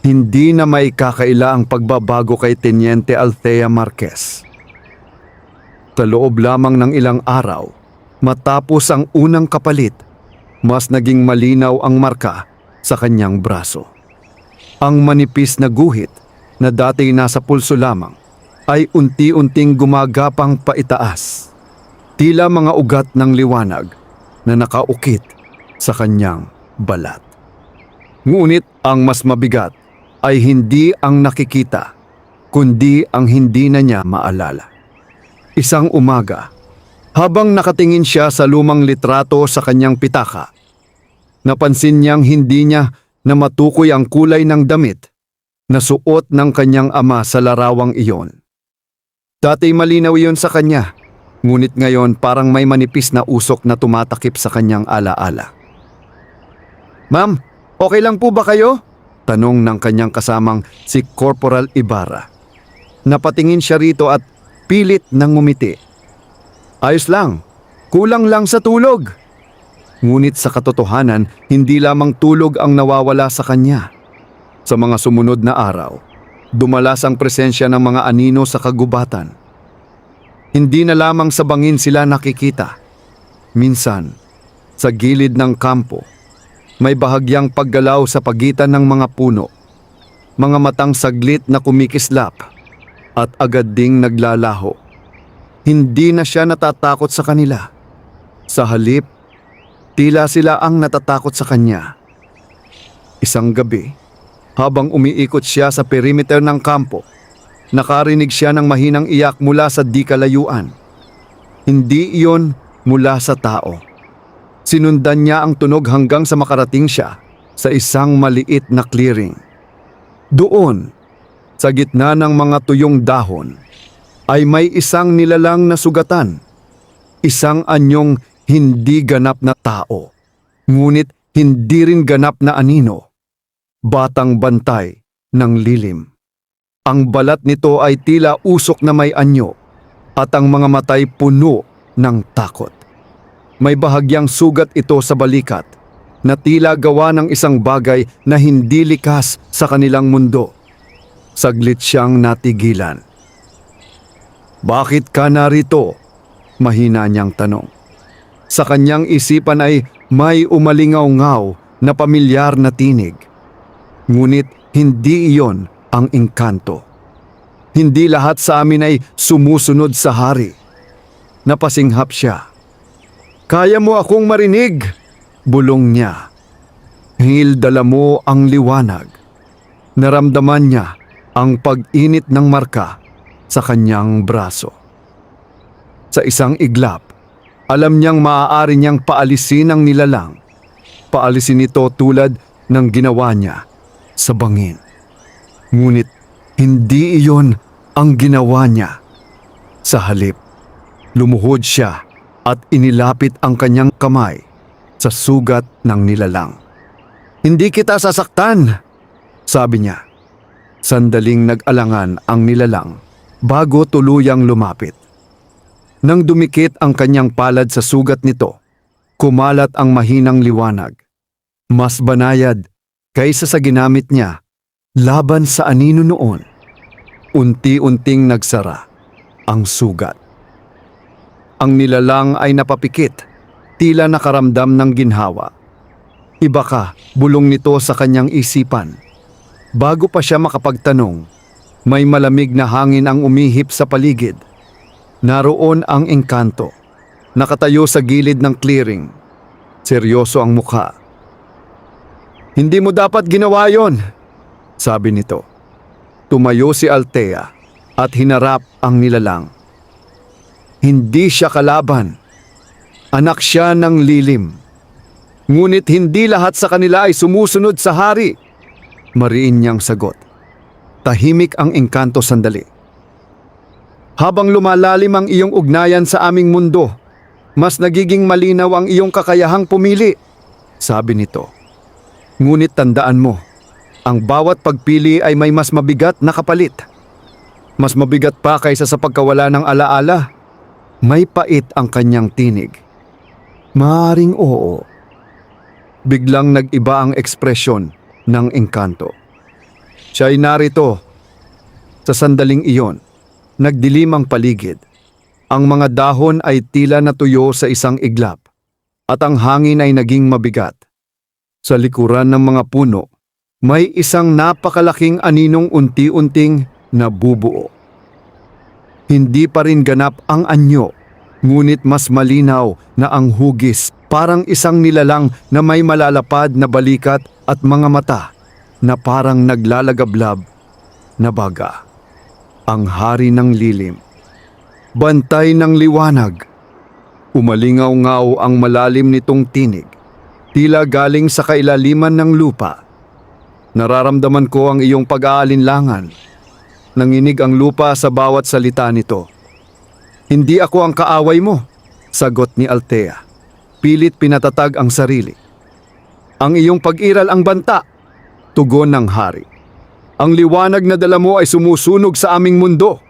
Hindi na may kakaila ang pagbabago kay Teniente Althea Marquez. Sa loob lamang ng ilang araw, matapos ang unang kapalit, mas naging malinaw ang marka sa kanyang braso. Ang manipis na guhit na dati nasa pulso lamang ay unti-unting gumagapang paitaas. Tila mga ugat ng liwanag na nakaukit sa kanyang balat. Ngunit ang mas mabigat ay hindi ang nakikita, kundi ang hindi na niya maalala. Isang umaga, habang nakatingin siya sa lumang litrato sa kanyang pitaka, napansin niyang hindi niya na matukoy ang kulay ng damit na suot ng kanyang ama sa larawang iyon. Dati malinaw iyon sa kanya, ngunit ngayon parang may manipis na usok na tumatakip sa kanyang alaala. Ma'am, okay lang po ba kayo? Tanong ng kanyang kasamang si Corporal Ibarra. Napatingin siya rito at pilit nang ngumiti. Ayos lang, kulang lang sa tulog. Ngunit sa katotohanan, hindi lamang tulog ang nawawala sa kanya. Sa mga sumunod na araw, dumalas ang presensya ng mga anino sa kagubatan. Hindi na lamang sa bangin sila nakikita. Minsan, sa gilid ng kampo, may bahagyang paggalaw sa pagitan ng mga puno. Mga matang saglit na kumikislap at agad ding naglalaho. Hindi na siya natatakot sa kanila. Sa halip, tila sila ang natatakot sa kanya. Isang gabi, habang umiikot siya sa perimeter ng kampo, nakarinig siya ng mahinang iyak mula sa di kalayuan. Hindi iyon mula sa tao. Sinundan niya ang tunog hanggang sa makarating siya sa isang maliit na clearing. Doon, sa gitna ng mga tuyong dahon, ay may isang nilalang na sugatan. Isang anyong hindi ganap na tao, ngunit hindi rin ganap na anino. Batang bantay ng lilim. Ang balat nito ay tila usok na may anyo at ang mga matay puno ng takot. May bahagyang sugat ito sa balikat na tila gawa ng isang bagay na hindi likas sa kanilang mundo. Saglit siyang natigilan. Bakit ka narito? Mahina niyang tanong. Sa kanyang isipan ay may umalingaw-ngaw na pamilyar na tinig. Ngunit hindi iyon ang engkanto. Hindi lahat sa amin ay sumusunod sa hari. Napasinghap siya. Kaya mo akong marinig, bulong niya. Hingil dala mo ang liwanag. Naramdaman niya ang pag-init ng marka sa kanyang braso. Sa isang iglap, alam niyang maaari niyang paalisin ang nilalang. Paalisin ito tulad ng ginawa niya sa bangin. Ngunit hindi iyon ang ginawa niya. Sa halip, lumuhod siya at inilapit ang kanyang kamay sa sugat ng nilalang. Hindi kita sasaktan, sabi niya. Sandaling nag-alangan ang nilalang bago tuluyang lumapit. Nang dumikit ang kanyang palad sa sugat nito, kumalat ang mahinang liwanag. Mas banayad kaysa sa ginamit niya laban sa anino noon. Unti-unting nagsara ang sugat. Ang nilalang ay napapikit, tila nakaramdam ng ginhawa. Iba ka, bulong nito sa kanyang isipan. Bago pa siya makapagtanong, may malamig na hangin ang umihip sa paligid. Naroon ang engkanto, nakatayo sa gilid ng clearing. Seryoso ang mukha. Hindi mo dapat ginawa yon, sabi nito. Tumayo si Althea at hinarap ang nilalang. Hindi siya kalaban. Anak siya ng lilim. Ngunit hindi lahat sa kanila ay sumusunod sa hari. Mariin niyang sagot. Tahimik ang engkanto sandali. Habang lumalalim ang iyong ugnayan sa aming mundo, mas nagiging malinaw ang iyong kakayahang pumili, sabi nito. Ngunit tandaan mo, ang bawat pagpili ay may mas mabigat na kapalit. Mas mabigat pa kaysa sa pagkawala ng alaala. May pait ang kanyang tinig. Maaring oo. Biglang nag-iba ang ekspresyon ng engkanto. Siya'y narito. Sa sandaling iyon, nagdilim ang paligid. Ang mga dahon ay tila natuyo sa isang iglap at ang hangin ay naging mabigat. Sa likuran ng mga puno, may isang napakalaking aninong unti-unting nabubuo. Hindi pa rin ganap ang anyo, ngunit mas malinaw na ang hugis, parang isang nilalang na may malalapad na balikat at mga mata na parang naglalagablab na baga. Ang hari ng lilim. Bantay ng liwanag. Umalingaw-ngaw ang malalim nitong tinig, tila galing sa kailaliman ng lupa. Nararamdaman ko ang iyong pag-aalinlangan. Nanginig ang lupa sa bawat salita nito. Hindi ako ang kaaway mo, sagot ni Althea. Pilit pinatatag ang sarili. Ang iyong pag-iral ang banta, tugon ng hari. Ang liwanag na dala mo ay sumusunog sa aming mundo.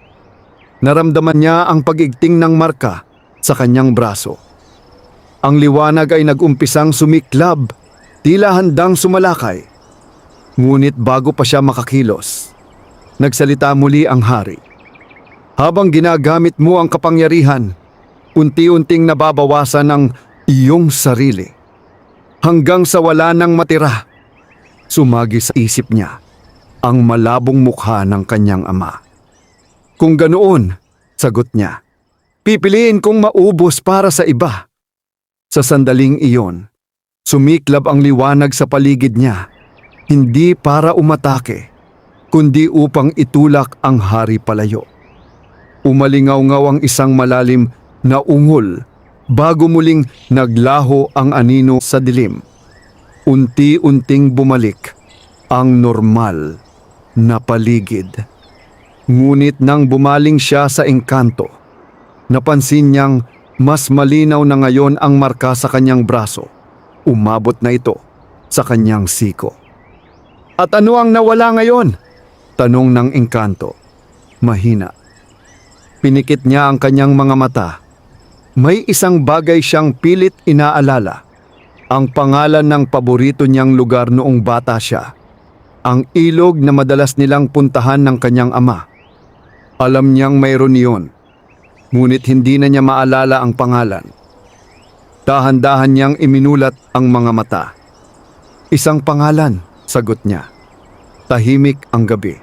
Naramdaman niya ang pag-igting ng marka sa kanyang braso. Ang liwanag ay nag-umpisang sumiklab, tila handang sumalakay. Ngunit bago pa siya makakilos, nagsalita muli ang hari. Habang ginagamit mo ang kapangyarihan, unti-unting nababawasan ang iyong sarili. Hanggang sa wala nang matira, sumagi sa isip niya ang malabong mukha ng kanyang ama. Kung ganoon, sagot niya, pipiliin kong maubos para sa iba. Sa sandaling iyon, sumiklab ang liwanag sa paligid niya. Hindi para umatake, kundi upang itulak ang hari palayo. Umalingaw-ngaw ang isang malalim na ungol bago muling naglaho ang anino sa dilim. Unti-unting bumalik ang normal na paligid. Ngunit nang bumaling siya sa engkanto, napansin niyang mas malinaw na ngayon ang marka sa kanyang braso. Umabot na ito sa kanyang siko. At ano ang nawala ngayon? Tanong ng engkanto. Mahina. Pinikit niya ang kanyang mga mata. May isang bagay siyang pilit inaalala. Ang pangalan ng paborito niyang lugar noong bata siya. Ang ilog na madalas nilang puntahan ng kanyang ama. Alam niyang mayroon iyon Ngunit hindi na niya maalala ang pangalan. Dahan-dahan niyang iminulat ang mga mata. Isang pangalan, sagot niya. Tahimik ang gabi.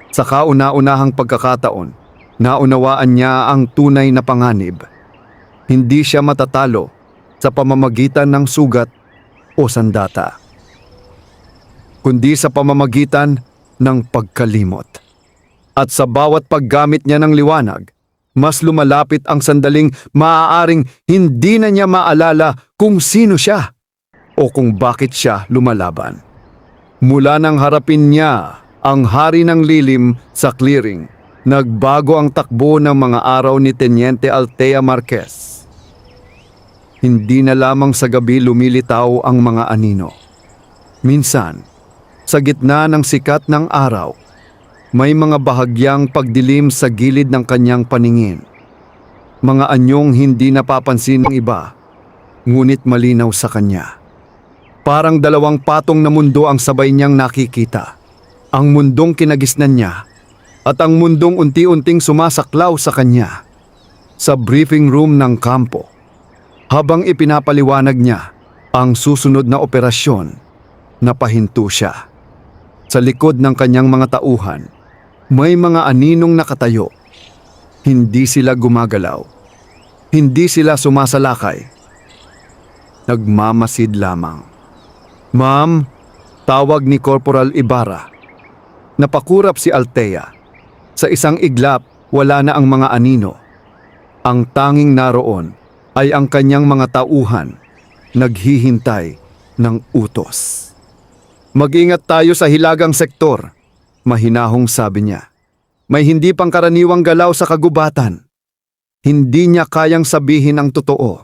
Sa kauna-unahang pagkakataon, naunawaan niya ang tunay na panganib. Hindi siya matatalo sa pamamagitan ng sugat o sandata, kundi sa pamamagitan ng pagkalimot. At sa bawat paggamit niya ng liwanag, mas lumalapit ang sandaling maaaring hindi na niya maalala kung sino siya o kung bakit siya lumalaban. Mula nang harapin niya ang hari ng lilim sa clearing, nagbago ang takbo ng mga araw ni Teniente Altea Marquez. Hindi na lamang sa gabi lumilitaw ang mga anino. Minsan, sa gitna ng sikat ng araw, may mga bahagyang pagdilim sa gilid ng kanyang paningin. Mga anyong hindi napapansin ng iba, ngunit malinaw sa kanya. Parang dalawang patong na mundo ang sabay niyang nakikita. Ang mundong kinagisnan niya at ang mundong unti-unting sumasaklaw sa kanya. Sa briefing room ng kampo, habang ipinapaliwanag niya ang susunod na operasyon, napahinto siya. Sa likod ng kanyang mga tauhan, may mga aninong nakatayo. Hindi sila gumagalaw. Hindi sila sumasalakay. Nagmamasid lamang. "Ma'am," tawag ni Corporal Ibarra. Napakurap si Altea. Sa isang iglap, wala na ang mga anino. Ang tanging naroon ay ang kanyang mga tauhan, naghihintay ng utos. "Mag-ingat tayo sa hilagang sektor," mahinahong sabi niya. May hindi pangkaraniwang galaw sa kagubatan. Hindi niya kayang sabihin ang totoo.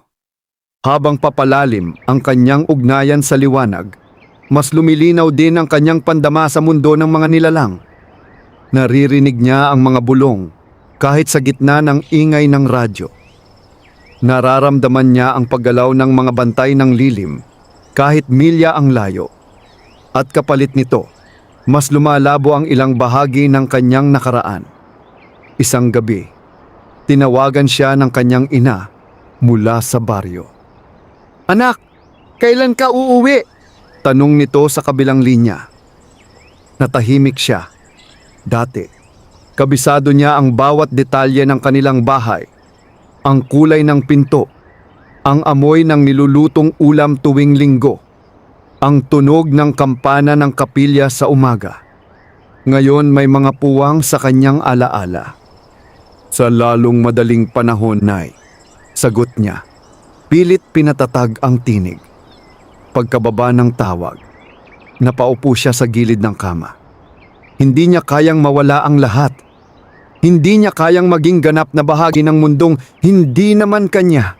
Habang papalalim ang kanyang ugnayan sa liwanag, mas lumilinaw din ang kanyang pandama sa mundo ng mga nilalang. Naririnig niya ang mga bulong kahit sa gitna ng ingay ng radyo. Nararamdaman niya ang paggalaw ng mga bantay ng lilim kahit milya ang layo. At kapalit nito, mas lumalabo ang ilang bahagi ng kanyang nakaraan. Isang gabi, tinawagan siya ng kanyang ina mula sa baryo. "Anak, kailan ka uuwi?" tanong nito sa kabilang linya. Natahimik siya. Dati, kabisado niya ang bawat detalye ng kanilang bahay. Ang kulay ng pinto, ang amoy ng nilulutong ulam tuwing linggo, ang tunog ng kampana ng kapilya sa umaga. Ngayon may mga puwang sa kanyang alaala. "Sa lalong madaling panahon, Nay," sagot niya. Pilit pinatatag ang tinig. Pagkababa ng tawag, napaupo siya sa gilid ng kama. Hindi niya kayang mawala ang lahat. Hindi niya kayang maging ganap na bahagi ng mundong hindi naman kanya.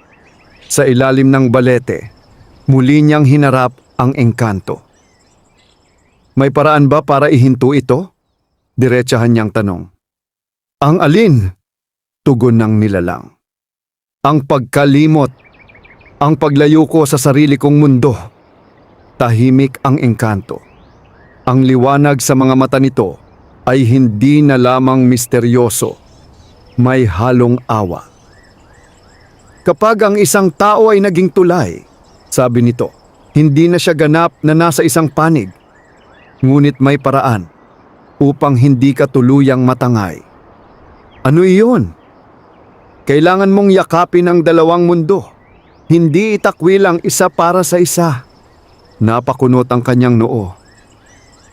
Sa ilalim ng balete, muli niyang hinarap ang engkanto. "May paraan ba para ihinto ito?" Diretsahan niyang tanong. "Ang alin?" tugon ng nilalang. "Ang pagkalimot. Ang paglayo ko sa sarili kong mundo." Tahimik ang engkanto. Ang liwanag sa mga mata nito ay hindi na lamang misteryoso. May halong awa. "Kapag ang isang tao ay naging tulay," sabi nito, "hindi na siya ganap na nasa isang panig. Ngunit may paraan upang hindi ka tuluyang matangay." "Ano iyon?" "Kailangan mong yakapin ang dalawang mundo. Hindi itakwil ang isa para sa isa." Napakunot ang kanyang noo.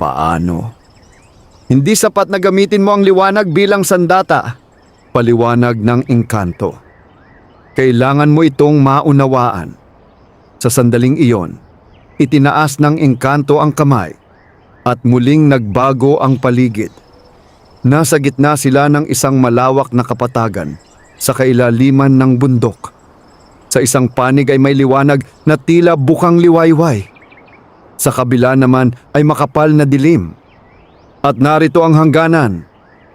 "Paano?" "Hindi sapat na gamitin mo ang liwanag bilang sandata," paliwanag ng engkanto. "Kailangan mo itong maunawaan." Sa sandaling iyon, itinaas ng engkanto ang kamay at muling nagbago ang paligid. Nasa gitna sila ng isang malawak na kapatagan sa kailaliman ng bundok. Sa isang panig ay may liwanag na tila bukang liwayway. Sa kabila naman ay makapal na dilim. "At narito ang hangganan,"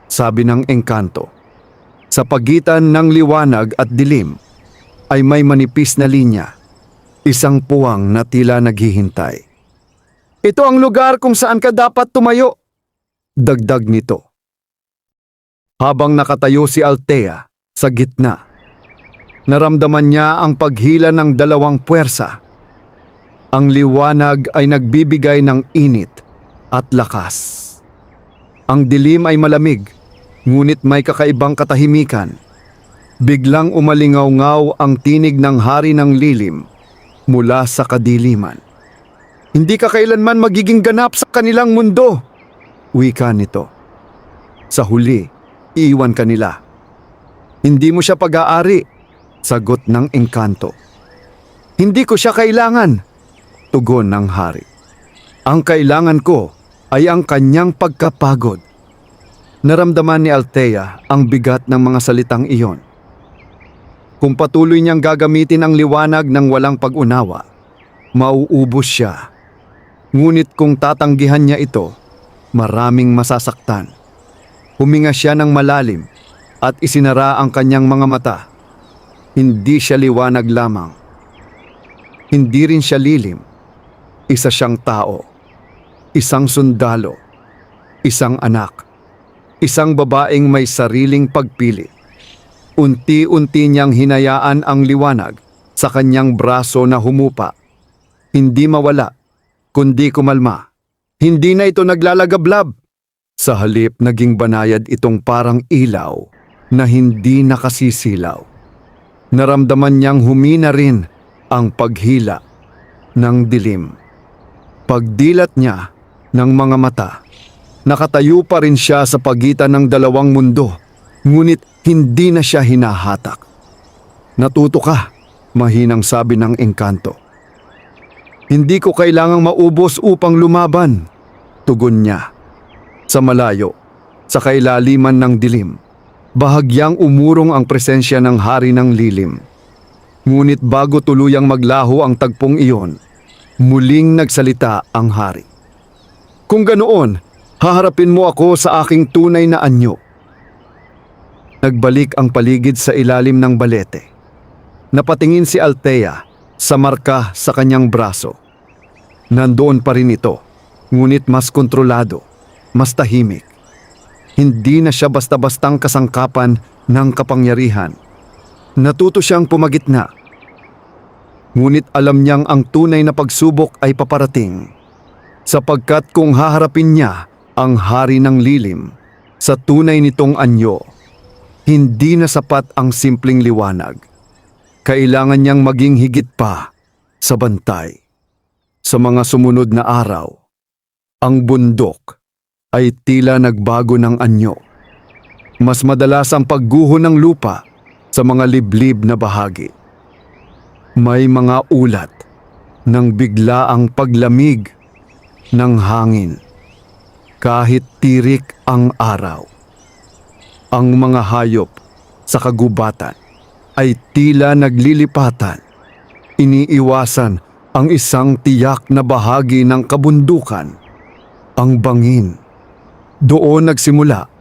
sabi ng engkanto. Sa pagitan ng liwanag at dilim ay may manipis na linya. Isang puwang na tila naghihintay. "Ito ang lugar kung saan ka dapat tumayo," dagdag nito. Habang nakatayo si Altea Sa gitna, naramdaman niya ang paghila ng dalawang puwersa. Ang liwanag ay nagbibigay ng init at lakas. Ang dilim ay malamig, ngunit may kakaibang katahimikan. Biglang umalingaw-ngaw ang tinig ng hari ng lilim mula sa kadiliman. Hindi ka kailanman magiging ganap sa kanilang mundo, wika nito. Sa huli, iiwan ka nila. Hindi mo siya pag-aari, sagot ng engkanto. Hindi ko siya kailangan, tugon ng hari. Ang kailangan ko ay ang kanyang pagkapagod. Naramdaman ni Althea ang bigat ng mga salitang iyon. Kung patuloy niyang gagamitin ang liwanag ng walang pag-unawa, mauubos siya. Ngunit kung tatanggihan niya ito, maraming masasaktan. Huminga siya ng malalim at isinara ang kanyang mga mata. Hindi siya liwanag lamang. Hindi rin siya lilim. Isa siyang tao. Isang sundalo, isang anak, isang babaeng may sariling pagpili. Unti-unti niyang hinayaan ang liwanag sa kanyang braso na humupa. Hindi mawala, kundi kumalma. Hindi na ito naglalagablab. Sa halip naging banayad itong parang ilaw na hindi nakasisilaw. Naramdaman niyang humina rin ang paghila ng dilim. Pagdilat niya ng mga mata, nakatayo pa rin siya sa pagitan ng dalawang mundo, ngunit hindi na siya hinahatak. Natuto ka, mahinang sabi ng engkanto. Hindi ko kailangang maubos upang lumaban, tugon niya. Sa malayo, sa kailaliman ng dilim, bahagyang umurong ang presensya ng hari ng lilim. Ngunit bago tuluyang maglaho ang tagpong iyon, muling nagsalita ang hari. Kung ganoon, haharapin mo ako sa aking tunay na anyo. Nagbalik ang paligid sa ilalim ng balete. Napatingin si Althea sa marka sa kanyang braso. Nandoon pa rin ito, ngunit mas kontrolado, mas tahimik. Hindi na siya basta-bastang kasangkapan ng kapangyarihan. Natuto siyang pumagitna. Ngunit alam niyang ang tunay na pagsubok ay paparating. Sapagkat kung haharapin niya ang hari ng lilim sa tunay nitong anyo, hindi na sapat ang simpleng liwanag. Kailangan niyang maging higit pa sa bantay. Sa mga sumunod na araw, ang bundok ay tila nagbago ng anyo. Mas madalas ang pagguho ng lupa sa mga liblib na bahagi. May mga ulat ng biglaang paglamig ng hangin kahit tirik ang araw. Ang mga hayop sa kagubatan ay tila naglilipatan. Iniiwasan ang isang tiyak na bahagi ng kabundukan, ang bangin. Doon nagsimula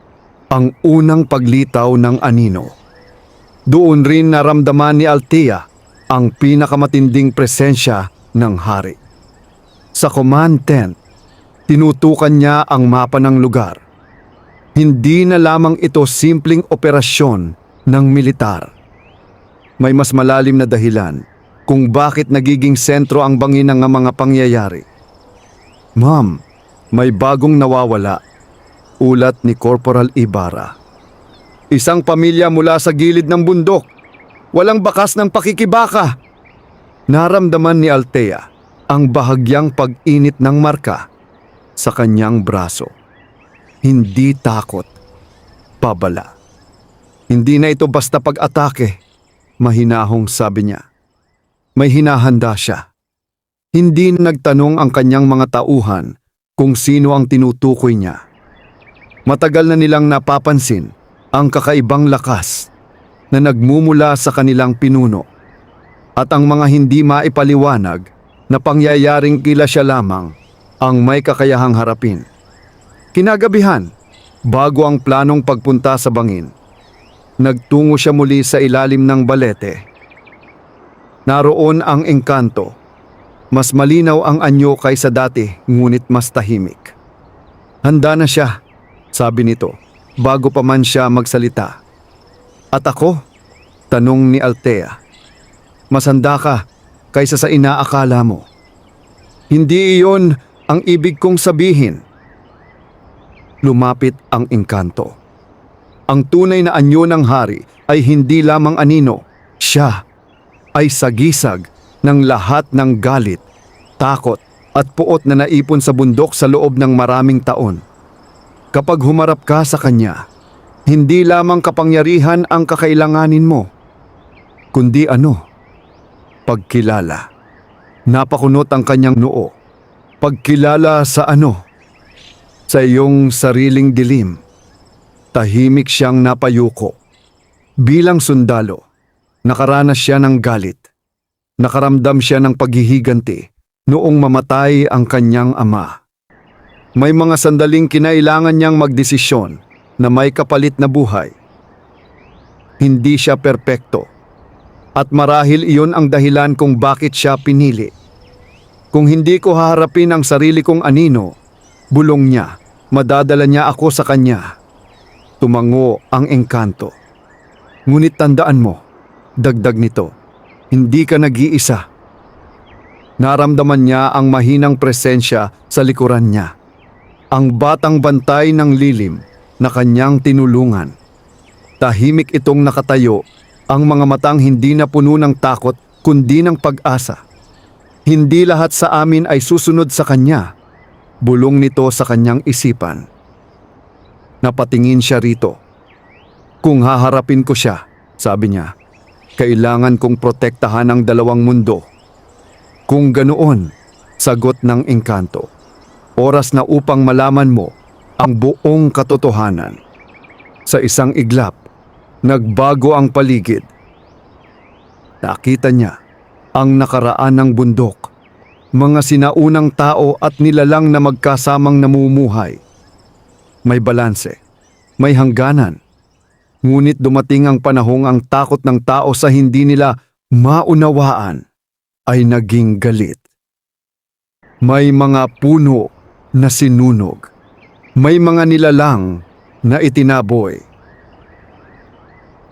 ang unang paglitaw ng anino. Doon rin naramdaman ni Althea ang pinakamatinding presensya ng hari. Sa command tent, tinutukan niya ang mapa ng lugar. Hindi na lamang ito simpleng operasyon ng militar. May mas malalim na dahilan kung bakit nagiging sentro ang bangin ng mga pangyayari. Ma'am, may bagong nawawala, ulat ni Corporal Ibarra. Isang pamilya mula sa gilid ng bundok. Walang bakas ng pakikibaka. Naramdaman ni Althea ang bahagyang pag-init ng marka sa kanyang braso. Hindi takot, pabala. Hindi na ito basta pag-atake, mahinahong sabi niya. May hinahanda siya. Hindi nagtanong ang kanyang mga tauhan kung sino ang tinutukoy niya. Matagal na nilang napapansin ang kakaibang lakas na nagmumula sa kanilang pinuno at ang mga hindi maipaliwanag na pangyayaring kila siya lamang ang may kakayahang harapin. Kinagabihan, bago ang planong pagpunta sa bangin, nagtungo siya muli sa ilalim ng balete. Naroon ang engkanto. Mas malinaw ang anyo kaysa dati, ngunit mas tahimik. Handa na siya, sabi nito, bago pa man siya magsalita. At ako, Tanong ni Althea. Masanda ka kaysa sa inaakala mo. Hindi iyon ang ibig kong sabihin. Lumapit ang engkanto. Ang tunay na anyo ng hari ay hindi lamang anino. Siya ay sagisag ng lahat ng galit, takot at puot na naipon sa bundok sa loob ng maraming taon. Kapag humarap ka sa kanya, hindi lamang kapangyarihan ang kakailanganin mo, kundi pagkilala. Napakunot ang kanyang noo. Pagkilala sa Sa iyong sariling dilim. Tahimik siyang napayuko. Bilang sundalo, nakaranas siya ng galit. Nakaramdam siya ng paghihiganti noong mamatay ang kanyang ama. May mga sandaling kinailangan niyang magdesisyon na may kapalit na buhay. Hindi siya perpekto. At marahil iyon ang dahilan kung bakit siya pinili. Kung hindi ko haharapin ang sarili kong anino, bulong niya, madadala niya ako sa kanya. Tumango ang engkanto. Ngunit tandaan mo, dagdag nito, hindi ka nag-iisa. Naramdaman niya ang mahinang presensya sa likuran niya. Ang batang bantay ng lilim na kanyang tinulungan. Tahimik itong nakatayo, ang mga matang hindi na puno ng takot kundi ng pag-asa. Hindi lahat sa amin ay susunod sa kanya. Bulong nito sa kanyang isipan. Napatingin siya rito. Kung haharapin ko siya, sabi niya, kailangan kong protektahan ang dalawang mundo. Kung ganoon, sagot ng engkanto, oras na upang malaman mo ang buong katotohanan. Sa isang iglap, nagbago ang paligid. Nakita niya ang nakaraan ng bundok, mga sinaunang tao at nilalang na magkasamang namumuhay. May balanse, may hangganan. Ngunit dumating ang panahong ang takot ng tao sa hindi nila maunawaan ay naging galit. May mga puno na sinunog. May mga nilalang na itinaboy.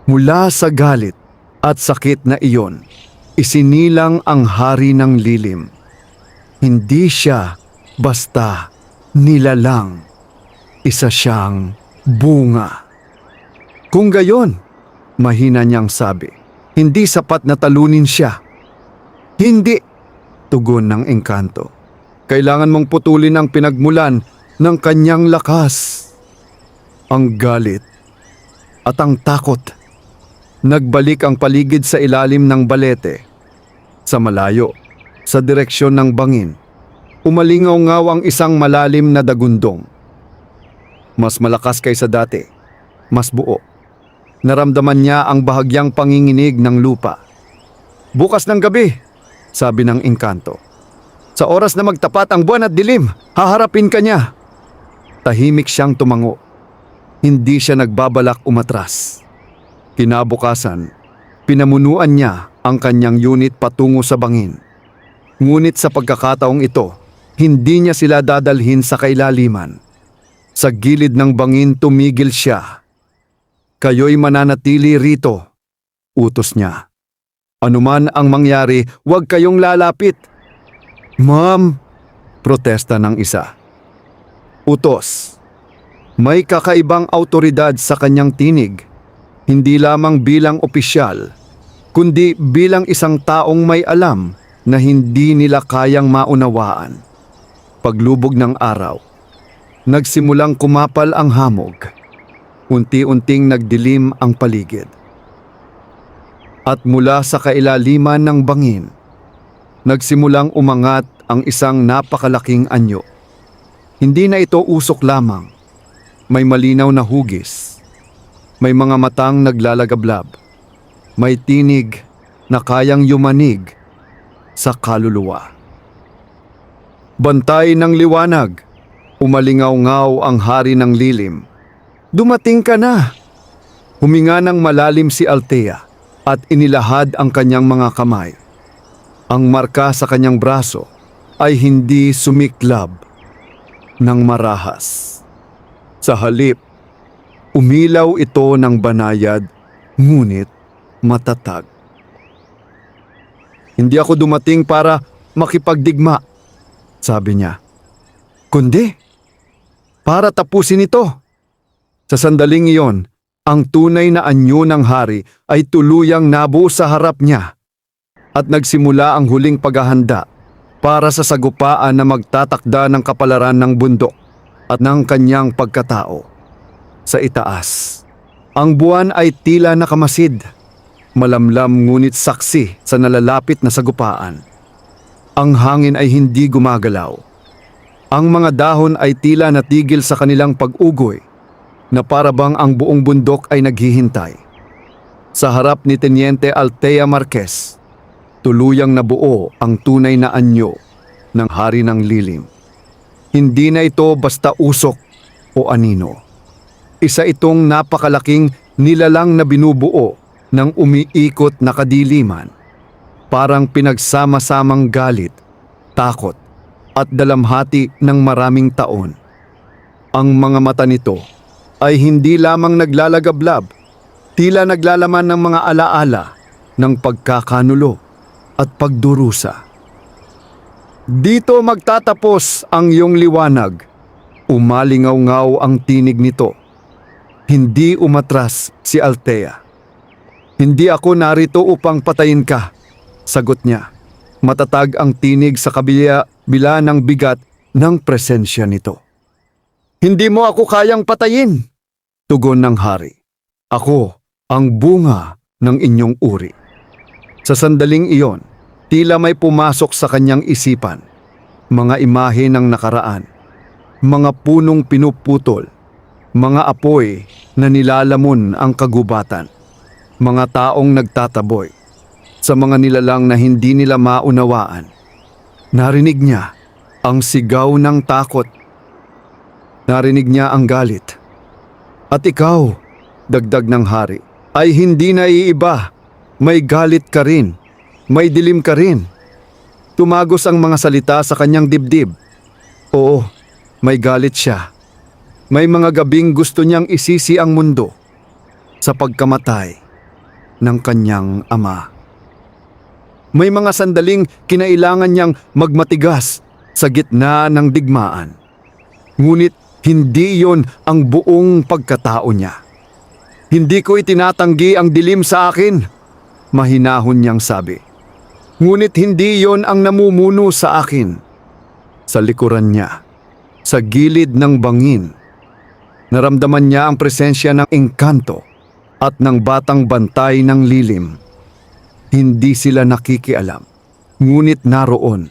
Mula sa galit at sakit na iyon, isinilang ang hari ng lilim. Hindi siya basta nilalang. Isa siyang bunga. Kung gayon, mahina niyang sabi, hindi sapat na talunin siya. Hindi, tugon ng engkanto. Kailangan mong putulin ang pinagmulan ng kanyang lakas. Ang galit at ang takot. Nagbalik ang paligid sa ilalim ng balete. Sa malayo, sa direksyon ng bangin, umalingaw-ngaw ang isang malalim na dagundong. Mas malakas kaysa dati, mas buo. Naramdaman niya ang bahagyang panginginig ng lupa. Bukas ng gabi, sabi ng engkanto. Sa oras na magtapat ang buwan at dilim, haharapin ka niya. Tahimik siyang tumango. Hindi siya nagbabalak umatras. Kinabukasan, pinamunuan niya ang kanyang unit patungo sa bangin. Ngunit sa pagkakataong ito, hindi niya sila dadalhin sa kailaliman. Sa gilid ng bangin tumigil siya. Kayo'y mananatili rito, utos niya. Anuman ang mangyari, huwag kayong lalapit. Ma'am, protesta ng isa. Utos. May kakaibang autoridad sa kanyang tinig, hindi lamang bilang opisyal, kundi bilang isang taong may alam na hindi nila kayang maunawaan. Paglubog ng araw, nagsimulang kumapal ang hamog. Unti-unting nagdilim ang paligid. At mula sa kailaliman ng bangin, nagsimulang umangat ang isang napakalaking anyo. Hindi na ito usok lamang. May malinaw na hugis. May mga matang naglalagablab. May tinig na kayang yumanig sa kaluluwa. Bantay ng liwanag, umalingaw-ngaw ang hari ng lilim. Dumating ka na! Huminga ng malalim si Althea at inilahad ang kanyang mga kamay. Ang marka sa kanyang braso ay hindi sumiklab ng marahas. Sa halip, umilaw ito ng banayad, ngunit matatag. Hindi ako dumating para makipagdigma, sabi niya. Kundi, para tapusin ito. Sa sandaling iyon, ang tunay na anyo ng hari ay tuluyang nabuo sa harap niya at nagsimula ang huling paghahanda para sa sagupaan na magtatakda ng kapalaran ng bundok at ng kanyang pagkatao. Sa itaas, ang buwan ay tila nakamasid, malamlam ngunit saksi sa nalalapit na sagupaan. Ang hangin ay hindi gumagalaw. Ang mga dahon ay tila natigil sa kanilang pag-ugoy na parabang ang buong bundok ay naghihintay. Sa harap ni Teniente Altea Marquez, tuluyang nabuo ang tunay na anyo ng Hari ng Lilim. Hindi na ito basta usok o anino. Isa itong napakalaking nilalang na binubuo ng umiikot na kadiliman. Parang pinagsama-samang galit, takot, at dalamhati ng maraming taon. Ang mga mata nito ay hindi lamang naglalagablab, tila naglalaman ng mga alaala ng pagkakanulo at pagdurusa. Dito magtatapos ang iyong liwanag. Umalingaw-ngaw ang tinig nito. Hindi umatras si Altea. Hindi ako narito upang patayin ka, sagot niya. Matatag ang tinig sa kabila ng bigat ng presensya nito. Hindi mo ako kayang patayin, tugon ng hari. Ako ang bunga ng inyong uri. Sa sandaling iyon, tila may pumasok sa kanyang isipan. Mga imahe ng nakaraan, mga punong pinuputol, mga apoy na nilalamon ang kagubatan, mga taong nagtataboy sa mga nilalang na hindi nila maunawaan. Narinig niya ang sigaw ng takot. Narinig niya ang galit. At ikaw, dagdag ng hari, ay hindi naiiba. May galit ka rin. May dilim ka rin. Tumagos ang mga salita sa kanyang dibdib. Oo, may galit siya. May mga gabing gusto niyang isisi ang mundo sa pagkamatay ng kanyang ama. May mga sandaling kinailangan niyang magmatigas sa gitna ng digmaan. Ngunit hindi iyon ang buong pagkatao niya. Hindi ko itinatanggi ang dilim sa akin, mahinahon niyang sabi. Ngunit hindi iyon ang namumuno sa akin. Sa likuran niya, sa gilid ng bangin, naramdaman niya ang presensya ng engkanto at ng batang bantay ng lilim. Hindi sila nakikialam, ngunit naroon.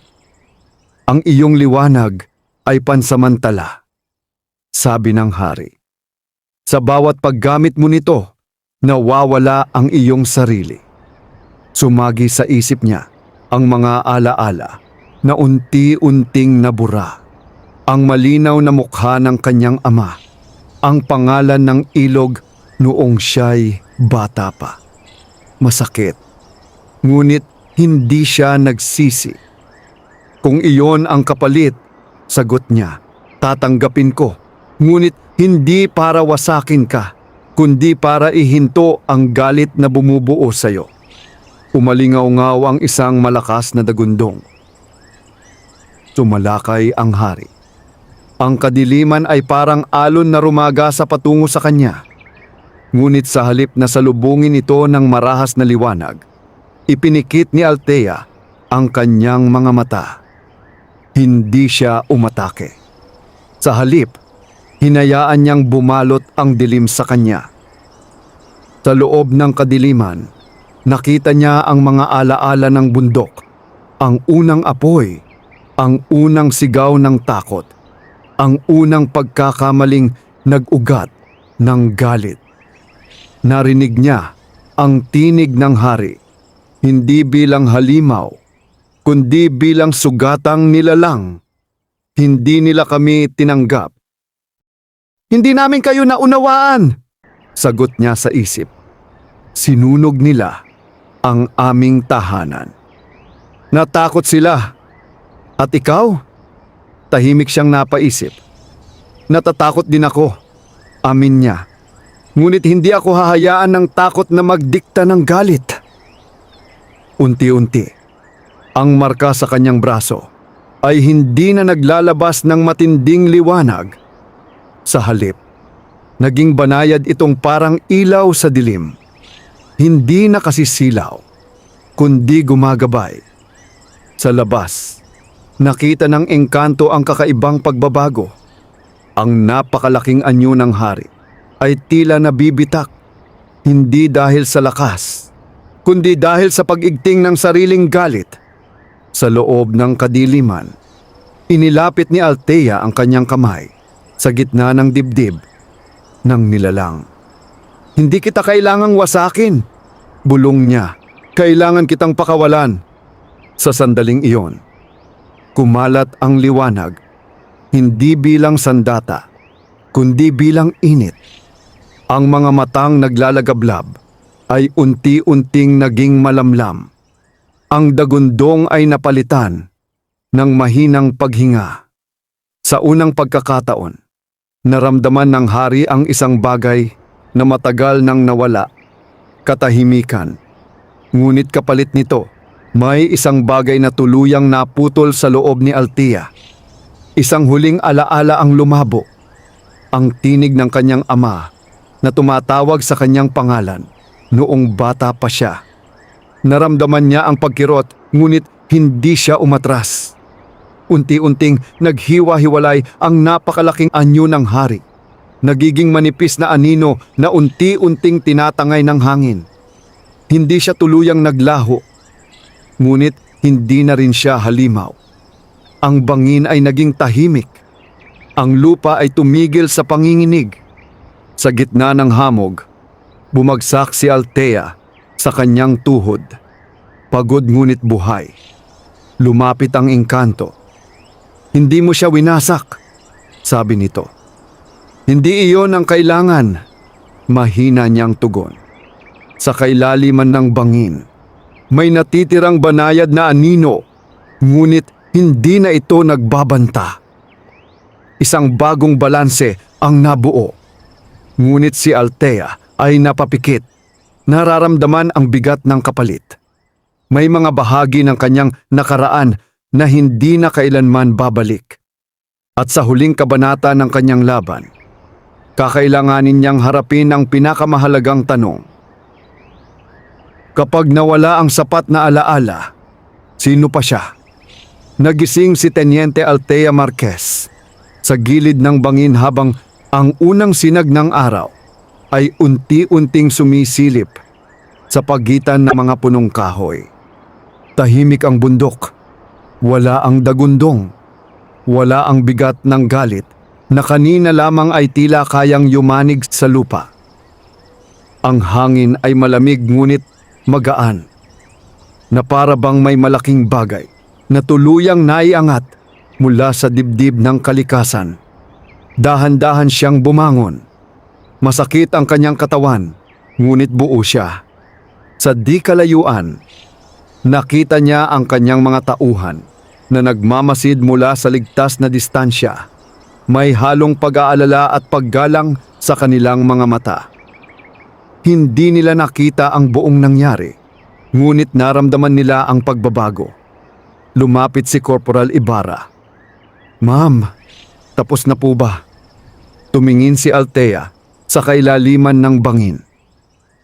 Ang iyong liwanag ay pansamantala, sabi ng hari. Sa bawat paggamit mo nito, nawawala ang iyong sarili. Sumagi sa isip niya ang mga alaala na unti-unting nabura. Ang malinaw na mukha ng kanyang ama, ang pangalan ng ilog noong siya'y bata pa. Masakit, ngunit hindi siya nagsisi. Kung iyon ang kapalit, sagot niya, tatanggapin ko. Ngunit hindi para wasakin ka, kundi para ihinto ang galit na bumubuo sa'yo. Umalingaw-ngaw ang isang malakas na dagundong. Sumalakay ang hari. Ang kadiliman ay parang alon na rumaga sa patungo sa kanya. Ngunit sa halip na salubungin ito ng marahas na liwanag, ipinikit ni Altea ang kanyang mga mata. Hindi siya umatake. Sa halip, hinayaan niyang bumalot ang dilim sa kanya. Sa loob ng kadiliman, nakita niya ang mga alaala ng bundok, ang unang apoy, ang unang sigaw ng takot, ang unang pagkakamaling nag-ugat ng galit. Narinig niya ang tinig ng hari, hindi bilang halimaw, kundi bilang sugatang nilalang. Hindi nila kami tinanggap. Hindi namin kayo naunawaan, sagot niya sa isip. Sinunog nila ang aming tahanan. Natakot sila. At ikaw? Tahimik siyang napaisip. Natatakot din ako, amin niya. Ngunit hindi ako hahayaan ng takot na magdikta ng galit. Unti-unti, ang marka sa kanyang braso ay hindi na naglalabas ng matinding liwanag. Sa halip, naging banayad itong parang ilaw sa dilim. Hindi nakasisilaw, kundi gumagabay. Sa labas, nakita ng engkanto ang kakaibang pagbabago. Ang napakalaking anyo ng hari ay tila nabibitak, hindi dahil sa lakas, kundi dahil sa pag-igting ng sariling galit. Sa loob ng kadiliman, inilapit ni Althea ang kanyang kamay sa gitna ng dibdib ng nilalang. "Hindi kita kailangang wasakin," bulong niya. "Kailangan kitang pakawalan." Sa sandaling iyon, kumalat ang liwanag, hindi bilang sandata, kundi bilang init. Ang mga matang naglalagablab ay unti-unting naging malamlam. Ang dagundong ay napalitan ng mahinang paghinga. Sa unang pagkakataon, naramdaman ng hari ang isang bagay na matagal nang nawala: katahimikan. Ngunit kapalit nito, may isang bagay na tuluyang naputol sa loob ni Althea. Isang huling alaala ang lumabo: ang tinig ng kanyang ama na tumatawag sa kanyang pangalan noong bata pa siya. Naramdaman niya ang pagkirot, ngunit hindi siya umatras. Unti-unting naghiwa-hiwalay ang napakalaking anyo ng hari. Nagiging manipis na anino na unti-unting tinatangay ng hangin. Hindi siya tuluyang naglaho, ngunit hindi na rin siya halimaw. Ang bangin ay naging tahimik. Ang lupa ay tumigil sa panginginig. Sa gitna ng hamog, bumagsak si Althea sa kanyang tuhod. Pagod ngunit buhay. Lumapit ang engkanto. "Hindi mo siya winasak," sabi nito. "Hindi iyon ang kailangan," mahina niyang tugon. Sa kailaliman ng bangin, may natitirang banayad na anino, ngunit hindi na ito nagbabanta. Isang bagong balanse ang nabuo. Ngunit si Althea ay napapikit. Nararamdaman ang bigat ng kapalit. May mga bahagi ng kanyang nakaraan na hindi na kailanman babalik. At sa huling kabanata ng kanyang laban, kakailanganin niyang harapin ang pinakamahalagang tanong: kapag nawala ang sapat na alaala, sino pa siya? Nagising si Teniente Althea Marquez sa gilid ng bangin habang ang unang sinag ng araw ay unti-unting sumisilip sa pagitan ng mga punong kahoy. Tahimik ang bundok. Wala ang dagundong. Wala ang bigat ng galit na kanina lamang ay tila kayang yumanig sa lupa. Ang hangin ay malamig ngunit magaan, na para bang may malaking bagay na tuluyang naiangat mula sa dibdib ng kalikasan. Dahan-dahan siyang bumangon. Masakit ang kanyang katawan, ngunit buo siya. Sa di kalayuan, nakita niya ang kanyang mga tauhan na nagmamasid mula sa ligtas na distansya. May halong pag-aalala at paggalang sa kanilang mga mata. Hindi nila nakita ang buong nangyari, ngunit naramdaman nila ang pagbabago. Lumapit si Corporal Ibarra. "Ma'am, tapos na po ba?" Tumingin si Althea sa kailaliman ng bangin.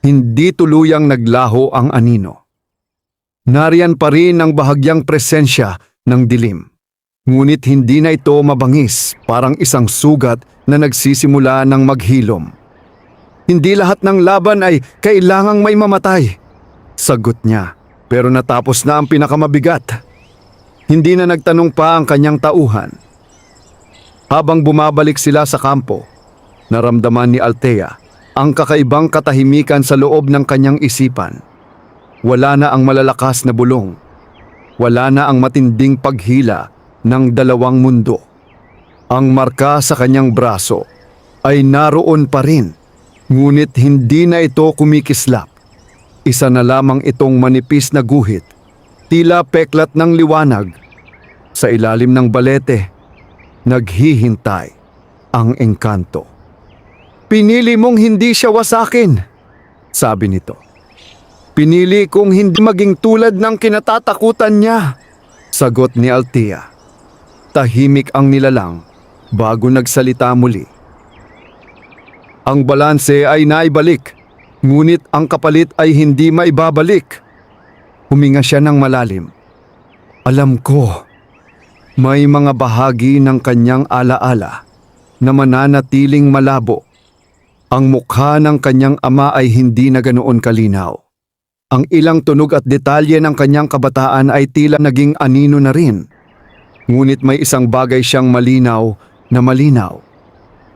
Hindi tuluyang naglaho ang anino. Nariyan pa rin ang bahagyang presensya ng dilim. Ngunit hindi na ito mabangis, parang isang sugat na nagsisimula ng maghilom. "Hindi lahat ng laban ay kailangang may mamatay," sagot niya. Pero natapos na ang pinakamabigat. Hindi na nagtanong pa ang kanyang tauhan. Habang bumabalik sila sa kampo, naramdaman ni Althea ang kakaibang katahimikan sa loob ng kanyang isipan. Wala na ang malalakas na bulong. Wala na ang matinding paghila ng dalawang mundo. Ang marka sa kanyang braso ay naroon pa rin, ngunit hindi na ito kumikislap. Isa na lamang itong manipis na guhit, tila peklat ng liwanag. Sa ilalim ng balete, naghihintay ang engkanto. Pinili mong hindi siya wasakin, sabi nito. Pinili kong hindi maging tulad ng kinatatakutan niya, sagot ni Althea. Tahimik ang nilalang bago nagsalita muli. Ang balanse ay naibalik, ngunit ang kapalit ay hindi maibabalik. Huminga siya ng malalim. Alam ko, may mga bahagi ng kanyang alaala na mananatiling malabo. Ang mukha ng kanyang ama ay hindi na ganoon kalinaw. Ang ilang tunog at detalye ng kanyang kabataan ay tila naging anino na rin. Ngunit may isang bagay siyang malinaw na malinaw.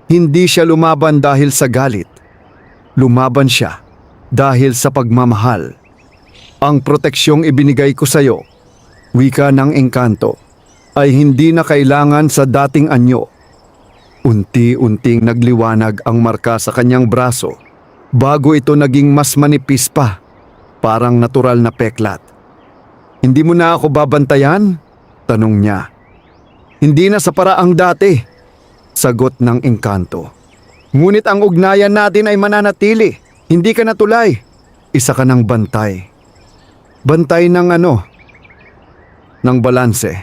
Hindi siya lumaban dahil sa galit. Lumaban siya dahil sa pagmamahal. Ang proteksyong ibinigay ko sa iyo, wika ng engkanto, ay hindi na kailangan sa dating anyo. Unti-unting nagliwanag ang marka sa kanyang braso bago ito naging mas manipis pa, parang natural na peklat. Hindi mo na ako babantayan? Tanong niya. Hindi na sa paraang dati, sagot ng engkanto. Ngunit ang ugnayan natin ay mananatili, hindi ka natulay. Isa ka ng bantay. Bantay ng ano? Ng balanse.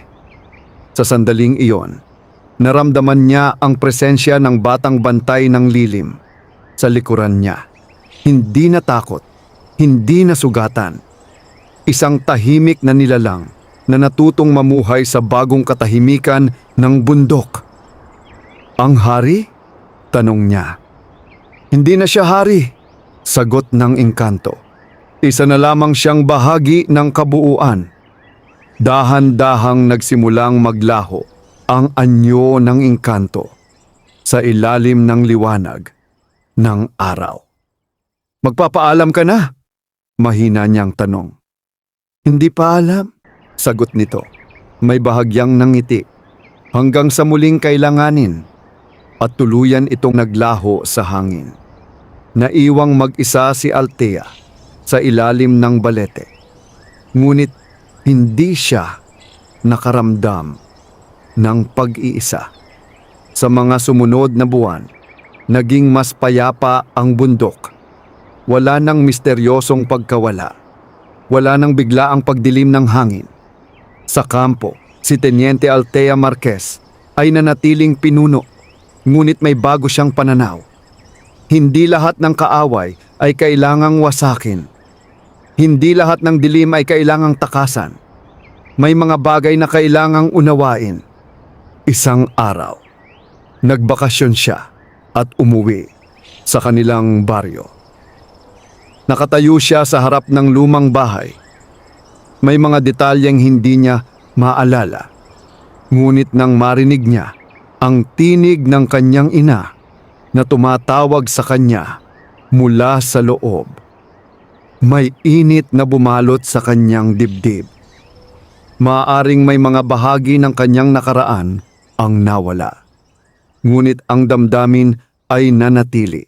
Sa sandaling iyon, naramdaman niya ang presensya ng batang bantay ng lilim sa likuran niya. Hindi natakot, hindi nasugatan. Isang tahimik na nilalang na natutong mamuhay sa bagong katahimikan ng bundok. Ang hari? Tanong niya. Hindi na siya hari, sagot ng engkanto. Isa na lamang siyang bahagi ng kabuuan. Dahan-dahang nagsimulang maglaho ang anyo ng engkanto sa ilalim ng liwanag ng araw. Magpapaalam ka na? Mahina niyang tanong. Hindi pa alam, sagot nito. May bahagyang nangiti hanggang sa muling kailanganin at tuluyan itong naglaho sa hangin. Naiwang mag-isa si Althea sa ilalim ng balete. Ngunit hindi siya nakaramdam ng pag-iisa. Sa mga sumunod na buwan, naging mas payapa ang bundok. Wala nang misteryosong pagkawala. Wala nang biglaang pagdilim ng hangin. Sa kampo, si Teniente Althea Marquez ay nanatiling pinuno, ngunit may bago siyang pananaw. Hindi lahat ng kaaway ay kailangang wasakin. Hindi lahat ng dilim ay kailangang takasan. May mga bagay na kailangang unawain. Isang araw, nagbakasyon siya at umuwi sa kanilang baryo. Nakatayo siya sa harap ng lumang bahay. May mga detalyeng hindi niya maalala. Ngunit nang marinig niya ang tinig ng kanyang ina na tumatawag sa kanya mula sa loob, may init na bumalot sa kanyang dibdib. Maaaring may mga bahagi ng kanyang nakaraan ang nawala. Ngunit ang damdamin ay nanatili.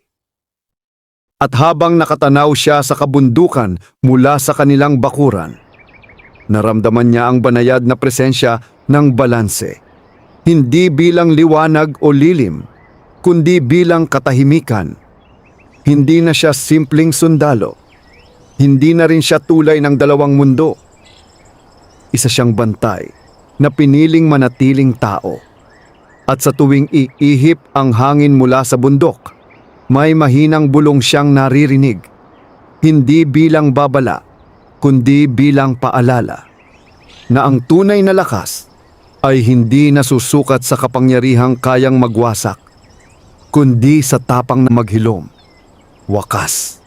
At habang nakatanaw siya sa kabundukan mula sa kanilang bakuran, naramdaman niya ang banayad na presensya ng balanse. Hindi bilang liwanag o lilim, kundi bilang katahimikan. Hindi na siya simpleng sundalo. Hindi na rin siya tulay ng dalawang mundo. Isa siyang bantay na piniling manatiling tao. At sa tuwing iihip ang hangin mula sa bundok, may mahinang bulong siyang naririnig. Hindi bilang babala, kundi bilang paalala na ang tunay na lakas ay hindi nasusukat sa kapangyarihang kayang magwasak, kundi sa tapang na maghilom. Wakas.